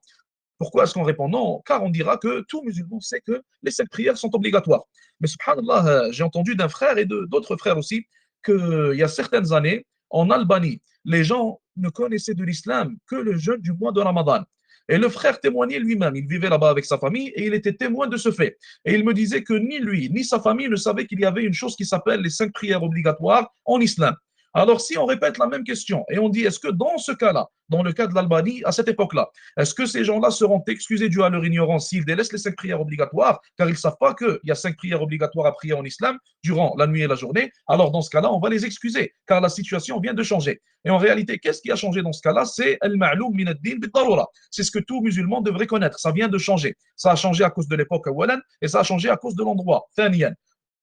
Pourquoi est-ce qu'on répond non? Car on dira que tout musulman sait que les 5 prières sont obligatoires. Mais subhanallah, j'ai entendu d'un frère et d'autres frères aussi qu'il y a certaines années, en Albanie, les gens ne connaissaient de l'islam que le jeûne du mois de Ramadan. Et le frère témoignait lui-même, il vivait là-bas avec sa famille et il était témoin de ce fait. Et il me disait que ni lui, ni sa famille ne savaient qu'il y avait une chose qui s'appelle les 5 prières obligatoires en islam. Alors si on répète la même question et on dit est-ce que dans ce cas-là, dans le cas de l'Albanie, à cette époque-là, est-ce que ces gens-là seront excusés dû à leur ignorance s'ils délaissent les 5 prières obligatoires, car ils ne savent pas qu'il y a 5 prières obligatoires à prier en islam durant la nuit et la journée? Alors dans ce cas-là, on va les excuser, car la situation vient de changer. Et en réalité, qu'est-ce qui a changé dans ce cas-là? C'est al-ma'loum min ad-din bid-darura. C'est ce que tout musulman devrait connaître. Ça vient de changer. Ça a changé à cause de l'époque awalan et ça a changé à cause de l'endroit thaniyan.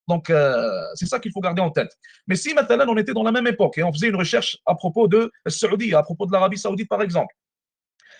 Donc, c'est ça qu'il faut garder en tête. Mais si maintenant on était dans la même époque et on faisait une recherche à propos de Saoudi, à propos de l'Arabie Saoudite par exemple,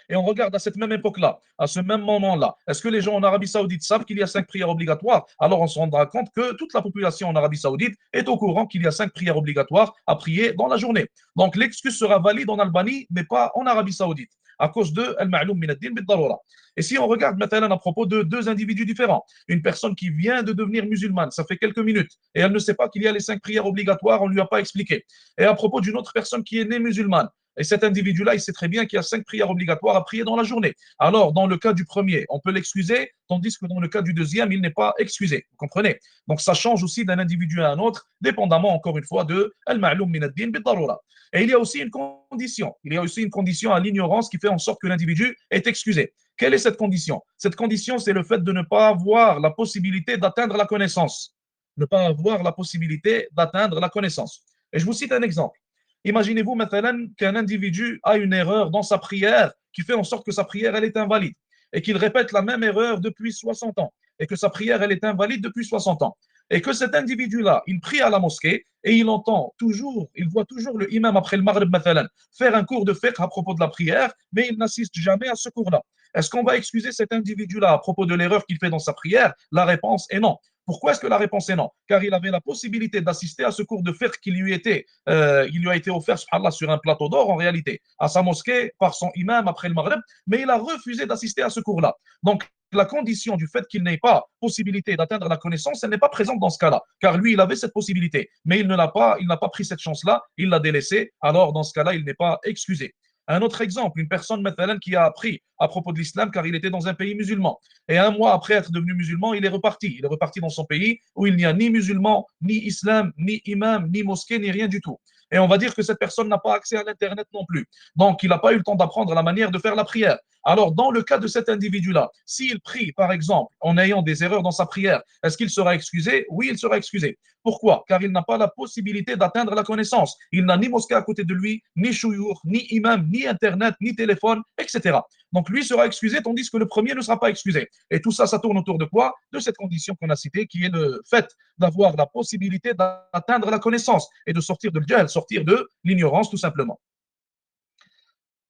et on regarde à cette même époque-là, à ce même moment-là, est-ce que les gens en Arabie Saoudite savent qu'il y a 5 prières obligatoires? Alors on se rendra compte que toute la population en Arabie Saoudite est au courant qu'il y a 5 prières obligatoires à prier dans la journée. Donc l'excuse sera valide en Albanie, mais pas en Arabie Saoudite. à cause de al-ma'loum min ad-din bid-darura. Et si on regarde maintenant à propos de deux individus différents, une personne qui vient de devenir musulmane, ça fait quelques minutes, et elle ne sait pas qu'il y a les 5 prières obligatoires, on ne lui a pas expliqué. Et à propos d'une autre personne qui est née musulmane, et cet individu-là, il sait très bien qu'il y a 5 prières obligatoires à prier dans la journée. Alors, dans le cas du premier, on peut l'excuser, tandis que dans le cas du deuxième, il n'est pas excusé. Vous comprenez? Donc, ça change aussi d'un individu à un autre, dépendamment, encore une fois, de al-ma'loum min ad-din bid-darura. Et il y a aussi une condition. Il y a aussi une condition à l'ignorance qui fait en sorte que l'individu est excusé. Quelle est cette condition? Cette condition, c'est le fait de ne pas avoir la possibilité d'atteindre la connaissance. Ne pas avoir la possibilité d'atteindre la connaissance. Et je vous cite un exemple. Imaginez-vous maintenant qu'un individu a une erreur dans sa prière qui fait en sorte que sa prière elle est invalide et qu'il répète la même erreur depuis 60 ans et que sa prière elle est invalide depuis 60 ans et que cet individu-là, il prie à la mosquée et il entend toujours, il voit toujours le imam après le maghrib مثلا, faire un cours de fiqh à propos de la prière, mais il n'assiste jamais à ce cours-là. Est-ce qu'on va excuser cet individu-là à propos de l'erreur qu'il fait dans sa prière? La réponse est non. Pourquoi est-ce que la réponse est non? Car il avait la possibilité d'assister à ce cours de fiqh qui lui a été offert, subhanallah, sur un plateau d'or en réalité, à sa mosquée par son imam après le maghrib, mais il a refusé d'assister à ce cours-là. Donc, la condition du fait qu'il n'ait pas possibilité d'atteindre la connaissance, elle n'est pas présente dans ce cas-là, car lui, il avait cette possibilité, mais il n'a pas pris cette chance-là, il l'a délaissée, alors dans ce cas-là, il n'est pas excusé. Un autre exemple, une personne maintenant qui a appris à propos de l'islam car il était dans un pays musulman. Et un mois après être devenu musulman, il est reparti. Il est reparti dans son pays où il n'y a ni musulman, ni islam, ni imam, ni mosquée, ni rien du tout. Et on va dire que cette personne n'a pas accès à l'Internet non plus. Donc, il n'a pas eu le temps d'apprendre la manière de faire la prière. Alors, dans le cas de cet individu-là, s'il prie, par exemple, en ayant des erreurs dans sa prière, est-ce qu'il sera excusé? Oui, il sera excusé. Pourquoi? Car il n'a pas la possibilité d'atteindre la connaissance. Il n'a ni mosquée à côté de lui, ni chouyour, ni imam, ni Internet, ni téléphone, etc. Donc, lui sera excusé, tandis que le premier ne sera pas excusé. Et tout ça, ça tourne autour de quoi? De cette condition qu'on a citée, qui est le fait d'avoir la possibilité d'atteindre la connaissance et de sortir de l'jahl, sortir de l'ignorance, tout simplement.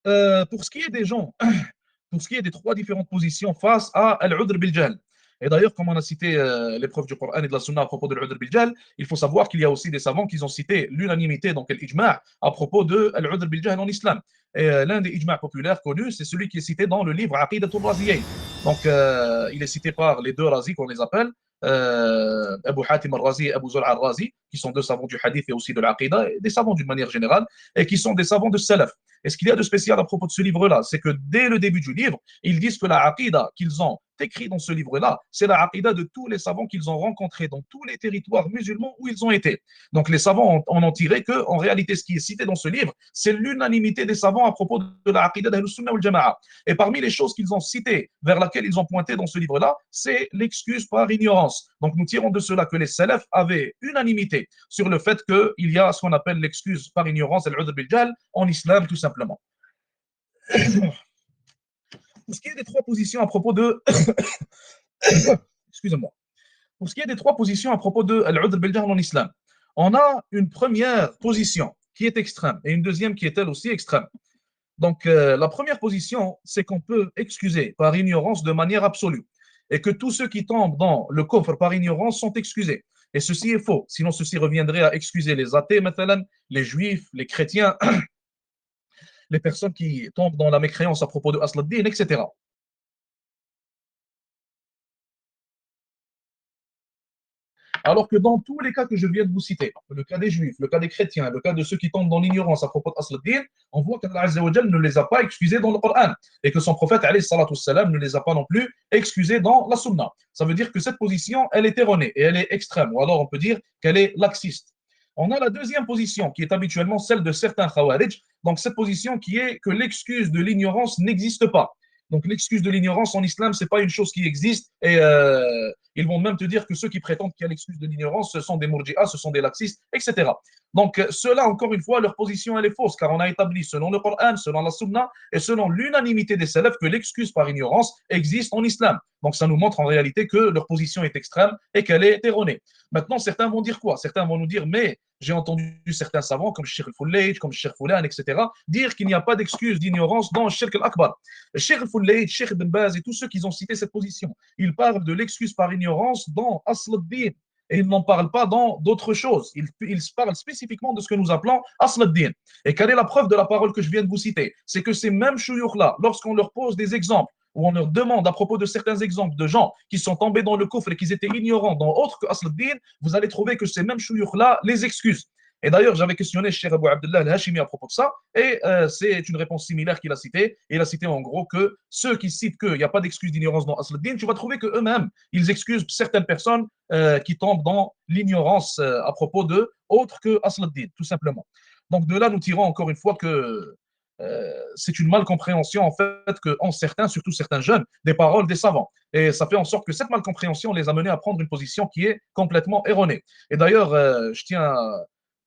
Pour ce qui est des gens, pour ce qui est des 3 différentes positions face à al-udr bil-jahl. Et d'ailleurs, comme on a cité l'épreuve du Coran et de la Sunna à propos de l'udr bil-jahl, il faut savoir qu'il y a aussi des savants qui ont cité l'unanimité, donc l'ijma' à propos de al-udr bil-jahl en islam. Et l'un des ijma' populaires connus, c'est celui qui est cité dans le livre Aqidatul Raziyayn. Donc, il est cité par les 2 razis qu'on les appelle, Abu Hatim al-Razi et Abu Zur'a al-Razi, qui sont 2 savants du hadith et aussi de l'aqida, des savants d'une manière générale, et qui sont des savants de salaf. Et ce qu'il y a de spécial à propos de ce livre-là, c'est que dès le début du livre, ils disent que la aqida qu'ils ont écrit dans ce livre-là, c'est la aqida de tous les savants qu'ils ont rencontrés dans tous les territoires musulmans où ils ont été. Donc les savants en ont tiré que, en réalité, ce qui est cité dans ce livre, c'est l'unanimité des savants à propos de la aqida d'Ahlus Sunnah wal Jama'a. Et parmi les choses qu'ils ont citées, vers laquelle ils ont pointé dans ce livre-là, c'est l'excuse par ignorance. Donc nous tirons de cela que les salafs avaient unanimité sur le fait qu'il y a ce qu'on appelle l'excuse par ignorance, al-udr bil-jahl, en islam, tout simplement. Pour ce qui est des 3 positions à propos de excusez-moi. Pour ce qui est des 3 positions à propos de al-udr bil-jahl en islam, on a une première position qui est extrême et une deuxième qui est elle aussi extrême. Donc la première position, c'est qu'on peut excuser par ignorance de manière absolue et que tous ceux qui tombent dans le kufr par ignorance sont excusés. Et ceci est faux, sinon ceci reviendrait à excuser les athées, les juifs, les chrétiens, les personnes qui tombent dans la mécréance à propos de Asl ad-Din, etc. Alors que dans tous les cas que je viens de vous citer, le cas des juifs, le cas des chrétiens, le cas de ceux qui tombent dans l'ignorance à propos d'Asl ad-Din, on voit qu'Allah Azza wa Jal ne les a pas excusés dans le Coran et que son prophète alayhi salatu wassalam ne les a pas non plus excusés dans la Sunna. Ça veut dire que cette position, elle est erronée et elle est extrême, ou alors on peut dire qu'elle est laxiste. On a la deuxième position qui est habituellement celle de certains Khawarij, donc cette position qui est que l'excuse de l'ignorance n'existe pas. Donc l'excuse de l'ignorance en islam, ce n'est pas une chose qui existe et ils vont même te dire que ceux qui prétendent qu'il y a l'excuse de l'ignorance, ce sont des murji'as, ce sont des laxistes, etc. Donc ceux-là, encore une fois, leur position elle est fausse car on a établi selon le Coran, selon la Sunna et selon l'unanimité des salafs que l'excuse par ignorance existe en islam. Donc ça nous montre en réalité que leur position est extrême et qu'elle est erronée. Maintenant, certains vont dire quoi? Certains vont nous dire, mais j'ai entendu certains savants comme Cheikh al-Fullayj, comme Cheikh Foulan, etc., dire qu'il n'y a pas d'excuse d'ignorance dans Shirk al-Akbar. Cheikh al-Fullayj, Cheikh Ibn Baz et tous ceux qui ont cité cette position, ils parlent de l'excuse par ignorance dans Asl ad-Din. et il n'en parle pas dans d'autres choses. Il parle spécifiquement de ce que nous appelons asl ad-din. Et quelle est la preuve de la parole que je viens de vous citer? C'est que ces mêmes shuyukh-là, lorsqu'on leur pose des exemples, où on leur demande à propos de certains exemples de gens qui sont tombés dans le coffre et qui étaient ignorants dans autre que asl ad-din, vous allez trouver que ces mêmes shuyukh-là les excusent. Et d'ailleurs, j'avais questionné Cheikh Abou Abdullah al-Hashimi à propos de ça, et c'est une réponse similaire qu'il a citée. Il a cité en gros que ceux qui citent qu'il n'y a pas d'excuse d'ignorance dans Asl ad-Din, tu vas trouver qu'eux-mêmes, ils excusent certaines personnes qui tombent dans l'ignorance à propos de autre que Asl ad-Din, tout simplement. Donc de là, nous tirons encore une fois que c'est une malcompréhension en fait qu'en certains, surtout certains jeunes, des paroles des savants. Et ça fait en sorte que cette malcompréhension les a menés à prendre une position qui est complètement erronée. Et d'ailleurs, je tiens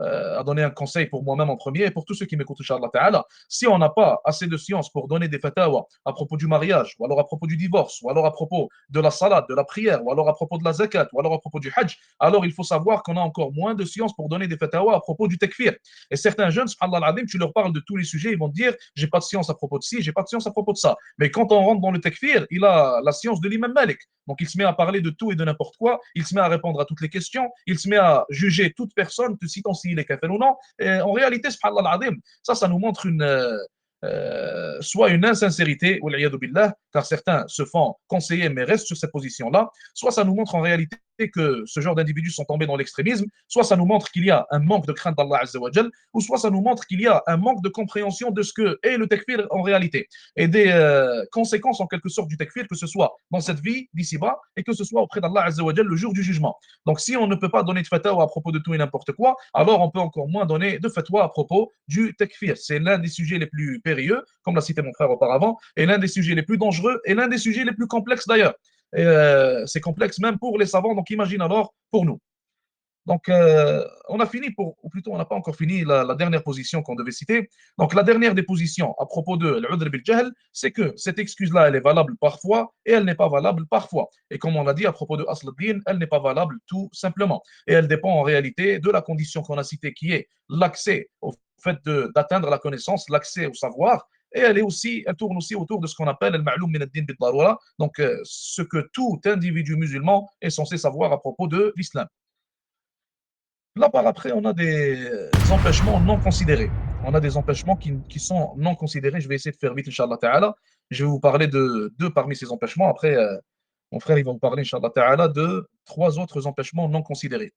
à donner un conseil pour moi-même en premier et pour tous ceux qui m'écoutent, Inch'Allah Ta'ala. Si on n'a pas assez de science pour donner des fatawa à propos du mariage, ou alors à propos du divorce, ou alors à propos de la salat, de la prière, ou alors à propos de la zakat, ou alors à propos du hajj, alors il faut savoir qu'on a encore moins de science pour donner des fatawa à propos du takfir. Et certains jeunes, subhanallah al-azim, tu leur parles de tous les sujets, ils vont te dire j'ai pas de science à propos de ci, j'ai pas de science à propos de ça. Mais quand on rentre dans le takfir, il a la science de l'imam Malik. Donc il se met à parler de tout et de n'importe quoi, il se met à répondre à toutes les questions, il se met à juger toute personne, te citant s'il est kafir ou non. Et en réalité, subhanallah al-azim, ça nous montre soit une insincérité, billah, car certains se font conseiller mais restent sur cette position-là, soit ça nous montre en réalité que ce genre d'individus sont tombés dans l'extrémisme, soit ça nous montre qu'il y a un manque de crainte d'Allah Azza wa Jal, ou soit ça nous montre qu'il y a un manque de compréhension de ce que est le takfir en réalité, et des conséquences en quelque sorte du takfir, que ce soit dans cette vie d'ici-bas, et que ce soit auprès d'Allah Azza wa Jal le jour du jugement. Donc si on ne peut pas donner de fatwa à propos de tout et n'importe quoi, alors on peut encore moins donner de fatwa à propos du takfir. C'est l'un des sujets les plus périlleux, comme l'a cité mon frère auparavant, et l'un des sujets les plus dangereux, et l'un des sujets les plus complexes d'ailleurs. C'est complexe même pour les savants, donc imagine alors pour nous. Donc, on a fini ou plutôt on n'a pas encore fini la dernière position qu'on devait citer. Donc, la dernière des positions à propos de l'udr bil jahl, c'est que cette excuse-là, elle est valable parfois et elle n'est pas valable parfois. Et comme on l'a dit à propos de asl ad-din, elle n'est pas valable tout simplement. Et elle dépend en réalité de la condition qu'on a citée, qui est l'accès au fait d'atteindre la connaissance, l'accès au savoir. Et elle tourne aussi autour de ce qu'on appelle al-ma'loum min ad-din bid-darura, donc ce que tout individu musulman est censé savoir à propos de l'islam. Là, par après, on a des empêchements non considérés. On a des empêchements qui sont non considérés. Je vais essayer de faire vite, Inch'Allah Ta'ala. Je vais vous parler de deux parmi ces empêchements. Après, mon frère, il va vous parler, Inch'Allah Ta'ala, de trois autres empêchements non considérés.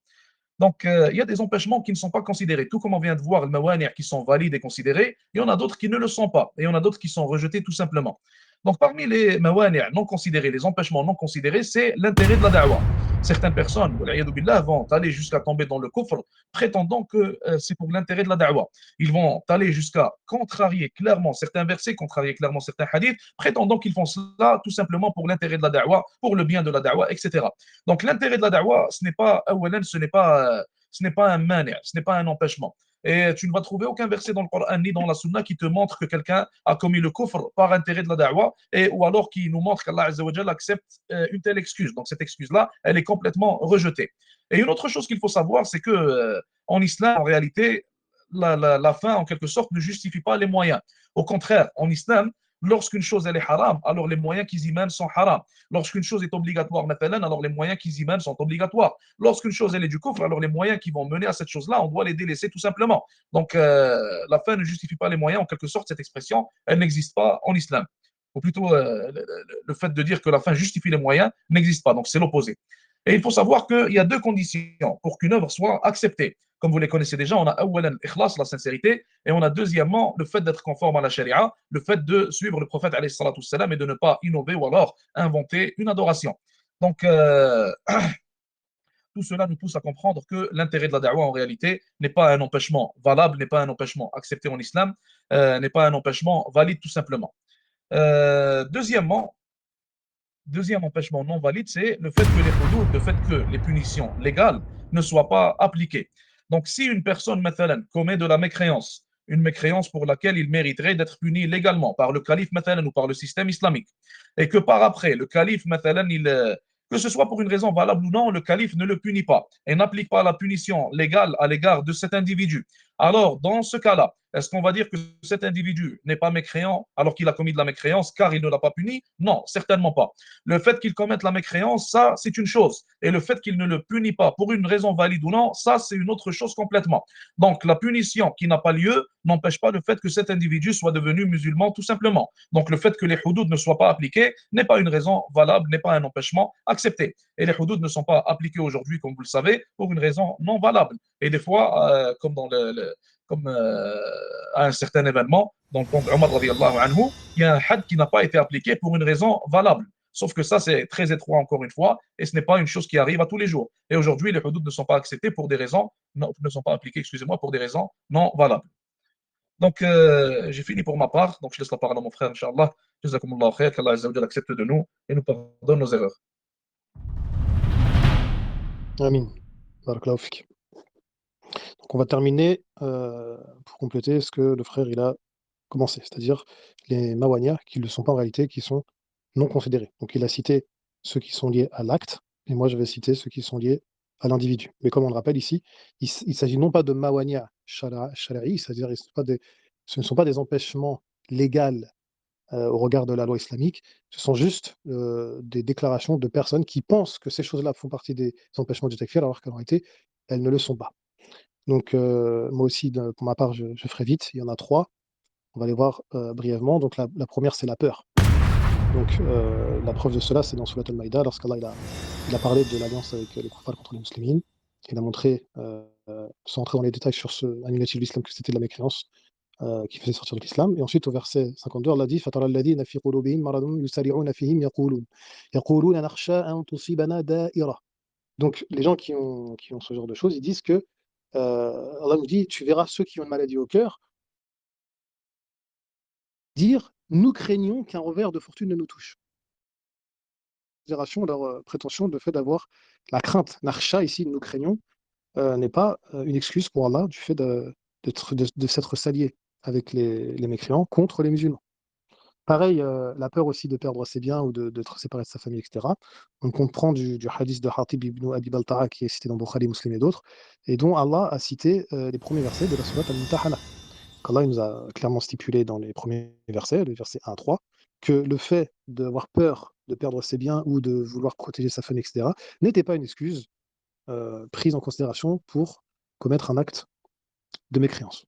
Donc, il y a des empêchements qui ne sont pas considérés. Tout comme on vient de voir, les mawani' qui sont valides et considérés, il y en a d'autres qui ne le sont pas. Et il y en a d'autres qui sont rejetés tout simplement. Donc, parmi les mawani' non considérés, les empêchements non considérés, c'est l'intérêt de la da'wah. Certaines personnes, billah, vont aller jusqu'à tomber dans le kufr, prétendant que c'est pour l'intérêt de la da'wah. Ils vont aller jusqu'à contrarier clairement certains versets, contrarier clairement certains hadiths, prétendant qu'ils font cela tout simplement pour l'intérêt de la da'wah, pour le bien de la da'wah, etc. Donc, l'intérêt de la da'wah, ce n'est pas un mani', ce n'est pas un empêchement. Et tu ne vas trouver aucun verset dans le Coran ni dans la Sunna qui te montre que quelqu'un a commis le kufr par intérêt de la da'wah, ou alors qui nous montre qu'Allah Azza wa Jalla accepte une telle excuse. Donc cette excuse-là, elle est complètement rejetée. Et une autre chose qu'il faut savoir, c'est que en islam, en réalité, la fin, en quelque sorte, ne justifie pas les moyens. Au contraire, en islam, lorsqu'une chose elle est haram, alors les moyens qu'ils y mènent sont haram. Lorsqu'une chose est obligatoire, alors les moyens qu'ils y mènent sont obligatoires. Lorsqu'une chose elle est du kufr, alors les moyens qui vont mener à cette chose-là, on doit les délaisser tout simplement. Donc la fin ne justifie pas les moyens, en quelque sorte, cette expression, elle n'existe pas en islam. Ou plutôt, le fait de dire que la fin justifie les moyens n'existe pas, donc c'est l'opposé. Et il faut savoir qu'il y a deux conditions pour qu'une œuvre soit acceptée. Comme vous les connaissez déjà, on a awalan ikhlas, la sincérité, et on a deuxièmement le fait d'être conforme à la charia, le fait de suivre le prophète alayhi salatu wassalam et de ne pas innover ou alors inventer une adoration. Donc, tout cela nous pousse à comprendre que l'intérêt de la da'wah en réalité n'est pas un empêchement valable, n'est pas un empêchement accepté en islam, n'est pas un empêchement valide tout simplement. Deuxième empêchement non valide, c'est le fait que les hudud, le fait que les punitions légales ne soient pas appliquées. Donc, si une personne, mathalan, commet de la mécréance, une mécréance pour laquelle il mériterait d'être puni légalement par le calife, mathalan, ou par le système islamique, et que par après, le calife, mathalan, que ce soit pour une raison valable ou non, le calife ne le punit pas et n'applique pas la punition légale à l'égard de cet individu, Alors, dans ce cas-là, est-ce qu'on va dire que cet individu n'est pas mécréant alors qu'il a commis de la mécréance car il ne l'a pas puni? Non, certainement pas. Le fait qu'il commette la mécréance, ça, c'est une chose. Et le fait qu'il ne le punit pas pour une raison valide ou non, ça, c'est une autre chose complètement. Donc, la punition qui n'a pas lieu n'empêche pas le fait que cet individu soit devenu musulman tout simplement. Donc, le fait que les hudud ne soient pas appliqués n'est pas une raison valable, n'est pas un empêchement accepté. Et les hudud ne sont pas appliqués aujourd'hui, comme vous le savez, pour une raison non valable. Et des fois, comme dans comme à un certain événement, dans le temps d'Omar radiallahu anhu, il y a un had qui n'a pas été appliqué pour une raison valable. Sauf que ça, c'est très étroit encore une fois, et ce n'est pas une chose qui arrive à tous les jours. Et aujourd'hui, les hudud ne sont pas acceptés pour des raisons, non, ne sont pas appliqués, excusez-moi, pour des raisons non valables. Donc, j'ai fini pour ma part, donc je laisse la parole à mon frère, Inch'Allah. Jazakumullah khair, qu'Allah Azza wa Jalla accepte de nous et nous pardonne nos erreurs. Amin. Barakallahu fik. Donc on va terminer pour compléter ce que le frère il a commencé, c'est-à-dire les mawanias qui ne le sont pas en réalité, qui sont non considérés. Donc il a cité ceux qui sont liés à l'acte, et moi je vais citer ceux qui sont liés à l'individu. Mais comme on le rappelle ici, il s'agit non pas de mawanias shara'i, c'est-à-dire ce ne sont pas des empêchements légaux au regard de la loi islamique, ce sont juste des déclarations de personnes qui pensent que ces choses-là font partie des empêchements du takfir, alors qu'en réalité, elles ne le sont pas. Donc, moi aussi, pour ma part, je ferai vite. Il y en a 3. On va les voir brièvement. Donc, la première, c'est la peur. Donc, la preuve de cela, c'est dans Surat al-Maïda, lorsqu'Allah il a parlé de l'alliance avec les kuffars contre les musulmans. Il a montré, sans entrer dans les détails sur un négatif de l'islam, que c'était de la mécréance qui faisait sortir de l'islam. Et ensuite, au verset 52, Allah dit فَتَرَى الَّذِينَ فِي قُلُوبِهِم مَرَضٌ يُسَارِعُونَ فِيهِمْ يَقُولُونَ نَخْشَىٰ أَن تُصِيبَنَا دَائِرَةٌ. Donc, les gens qui ont ce genre de choses, ils disent que Allah nous dit, tu verras ceux qui ont une maladie au cœur dire, nous craignons qu'un revers de fortune ne nous touche. Leur prétention de fait d'avoir la crainte. Nakhsha, ici, nous craignons, n'est pas une excuse pour Allah du fait de s'être s'allié avec les mécréants contre les musulmans. Pareil, la peur aussi de perdre ses biens ou d'être séparé de sa famille, etc. On comprend du hadith de Hatib ibn Abi Balta'a qui est cité dans Bukhari, Muslim et d'autres, et dont Allah a cité les premiers versets de la sourate Al-Mumtahana. Allah il nous a clairement stipulé dans les premiers versets, le verset 1 à 3, que le fait d'avoir peur de perdre ses biens ou de vouloir protéger sa famille, etc., n'était pas une excuse prise en considération pour commettre un acte de mécréance,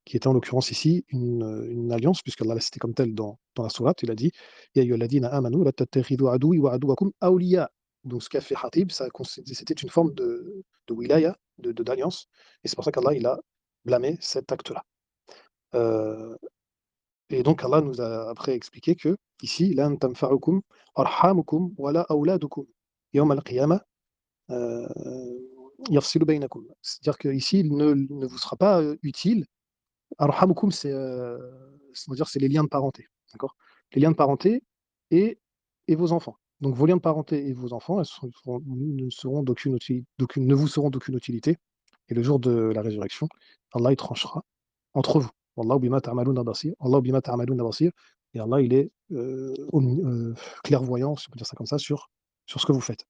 qui était en l'occurrence ici une alliance, puisqu'Allah l'a cité comme telle dans la sourate. Il a dit Ya ayyuhalladhina amanu la tattakhidhu aduwwi wa aduwwakum awliya. Donc ce qu'a fait Hatib, c'était une forme de wilaya, d'alliance, et c'est pour ça qu'Allah il a blâmé cet acte-là. Et donc Allah nous a après expliqué que ici lan tanfa'ukum arhamukum wala awladukum yawm al-qiyamah yafsilu baynakum. C'est-à-dire qu'ici il ne vous sera pas utile. Arhamukum, c'est les liens de parenté, d'accord? Les liens de parenté et vos enfants. Donc vos liens de parenté et vos enfants ne vous seront d'aucune utilité, et le jour de la résurrection, Allah il tranchera entre vous. Wallahu bima ta'maluna basir. Wallahu bima ta'maluna basir. Et Allah il est clairvoyant, si on peut dire ça comme ça, sur ce que vous faites.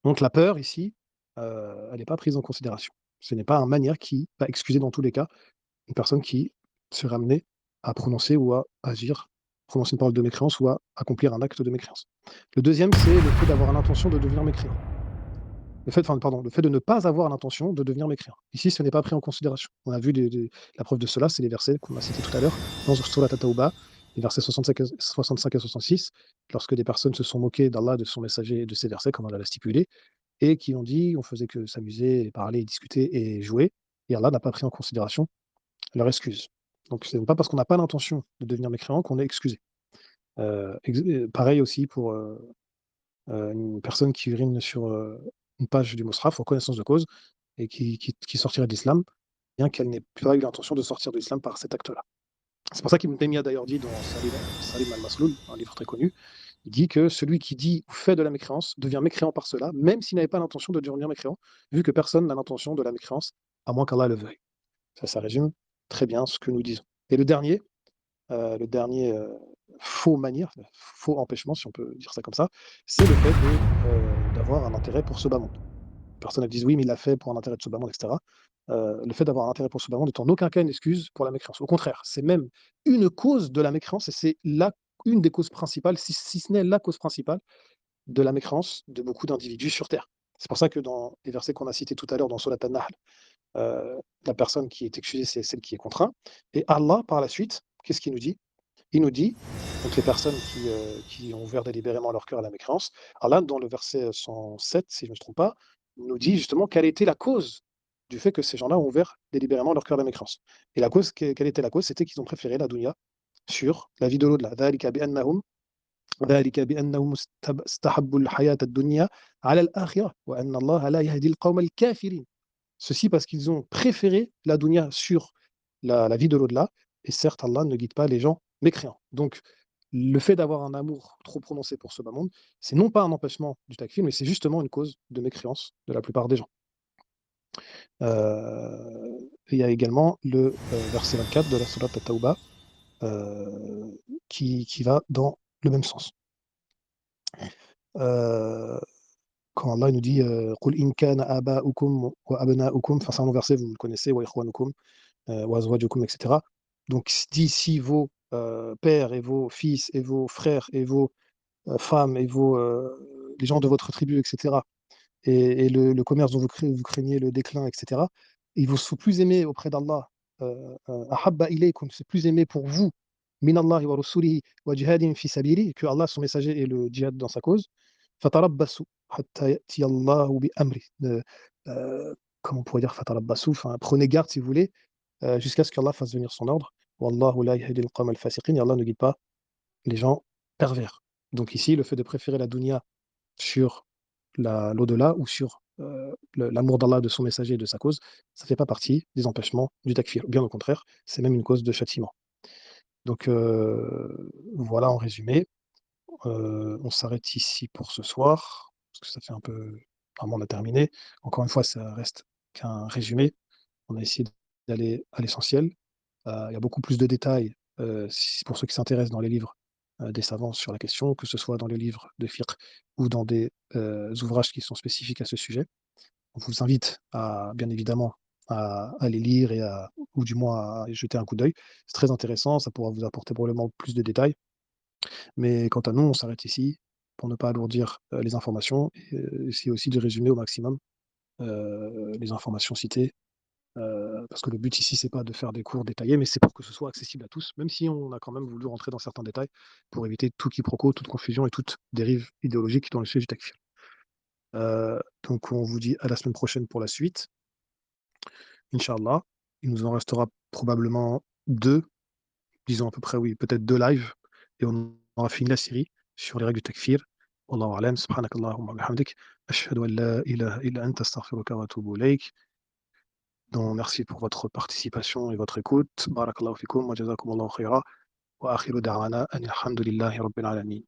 Donc la peur ici, elle n'est pas prise en considération. Ce n'est pas un manière qui va excuser dans tous les cas une personne qui serait amenée à prononcer ou à agir, prononcer une parole de mécréance ou à accomplir un acte de mécréance. Le deuxième, c'est le fait d'avoir l'intention de devenir mécréant. Le fait de ne pas avoir l'intention de devenir mécréant. Ici, ce n'est pas pris en considération. On a vu la preuve de cela, c'est les versets qu'on a cités tout à l'heure, dans Surat At-Tawbah, les versets 65 et 66, lorsque des personnes se sont moquées d'Allah, de son messager et de ces versets, comme on l'a stipulé, et qui ont dit, on faisait que s'amuser, parler, discuter et jouer, et Allah n'a pas pris en considération leur excuse. Donc ce n'est pas parce qu'on n'a pas l'intention de devenir mécréant qu'on est excusé. Pareil aussi pour une personne qui urine sur une page du Musraf en connaissance de cause et qui sortirait de l'islam, bien qu'elle n'ait pas eu l'intention de sortir de l'islam par cet acte-là. C'est pour ça qu'Ibn Taymiyyah a d'ailleurs dit dans Salim al-Masloul, un livre très connu, il dit que celui qui dit ou fait de la mécréance devient mécréant par cela, même s'il n'avait pas l'intention de devenir mécréant, vu que personne n'a l'intention de la mécréance, à moins qu'Allah le veuille. Ça résume très bien ce que nous disons. Et le dernier faux empêchement, si on peut dire ça comme ça, c'est le fait d'avoir un intérêt pour ce bas monde. personnes elles disent oui, mais il l'a fait pour un intérêt de ce bas monde, etc. Le fait d'avoir un intérêt pour ce bas monde n'est en aucun cas une excuse pour la mécréance. Au contraire, c'est même une cause de la mécréance et c'est une des causes principales, si ce n'est la cause principale de la mécréance de beaucoup d'individus sur Terre. C'est pour ça que dans les versets qu'on a cités tout à l'heure dans Surat An-Nahl, la personne qui est excusée, c'est celle qui est contrainte. Et Allah, par la suite, qu'est-ce qu'il nous dit? Il nous dit, donc les personnes qui ont ouvert délibérément leur cœur à la mécréance, Allah, dans le verset 107, si je ne me trompe pas, nous dit justement quelle était la cause du fait que ces gens-là ont ouvert délibérément leur cœur à la mécréance. Et la cause, quelle était la cause? C'était qu'ils ont préféré la dunya sur la vie de l'au-delà. ذلك بأنهم استحبوا الحياة الدنيا على الآخرة وأن الله لا يهدي القوم الكافرين. Ceci parce qu'ils ont préféré la dunya sur la vie de l'au-delà, et certes, Allah ne guide pas les gens mécréants. Donc, le fait d'avoir un amour trop prononcé pour ce bas monde, c'est non pas un empêchement du takfir, mais c'est justement une cause de mécréance de la plupart des gens. Il y a également le verset 24 de la Sourate At-Tawbah qui va dans le même sens. Quand Allah nous dit قُلْ إِنْ كَانَ آبَاؤُكُمْ وَأَبْنَاؤُكُمْ, enfin c'est un long verset, vous le connaissez, وَإِخْوَانُكُمْ وَأَزْوَاجُكُمْ, etc. Donc dit si vos pères et vos fils et vos frères et vos femmes et les gens de votre tribu, etc. Et le commerce dont vous craignez le déclin, etc. Ils vous sont plus aimés auprès d'Allah. أَحَبَّ إِلَيْكُمْ, c'est plus aimé pour vous. مِنَ اللَّهِ وَرُسُولِهِ وَجِهَادٍ فِي سَبِيلِهِ, que Allah, son messager, et le djihad dans sa cause. فَتَرَبَّصُوا حَتَّى يَأْتِيَ اللَّهُ بِأَمْرِهِ. Comment on pourrait dire fatarabbasu, enfin prenez garde si vous voulez, jusqu'à ce qu'Allah fasse venir son ordre. Wallahu la yahdi al-qawm al-fasiqin, et Allah ne guide pas les gens pervers. Donc ici, le fait de préférer la dunya sur l'au-delà ou sur l'amour d'Allah, de son messager et de sa cause, ça ne fait pas partie des empêchements du takfir. Bien au contraire, c'est même une cause de châtiment. Donc voilà en résumé. On s'arrête ici pour ce soir, parce que ça fait un peu. Vraiment, on a terminé. Encore une fois, ça reste qu'un résumé. On a essayé d'aller à l'essentiel. Il y a beaucoup plus de détails pour ceux qui s'intéressent dans les livres des savants sur la question, que ce soit dans les livres de fiqh ou dans des ouvrages qui sont spécifiques à ce sujet. On vous invite bien évidemment à les lire ou du moins à y jeter un coup d'œil. C'est très intéressant, ça pourra vous apporter probablement plus de détails. Mais quant à nous, on s'arrête ici pour ne pas alourdir les informations et essayer aussi de résumer au maximum les informations citées. Parce que le but ici, c'est pas de faire des cours détaillés, mais c'est pour que ce soit accessible à tous, même si on a quand même voulu rentrer dans certains détails pour éviter tout quiproquo, toute confusion et toute dérive idéologique dans le sujet du takfir. Donc on vous dit à la semaine prochaine pour la suite. Inch'Allah, il nous en restera probablement 2, disons à peu près, oui, peut-être 2 lives, et on aura fini la série sur les règles du takfir. Wallahu a'lam, subhanakallahumma wa bihamdik, ashhadu an la ilaha illa anta astaghfiruka wa atubu ilayk. Donc merci pour votre participation et votre écoute. Barakallahu fikum wa jazakumullahu khaira. Wa akhiru da'wana anil hamdulillahi rabbil alamin.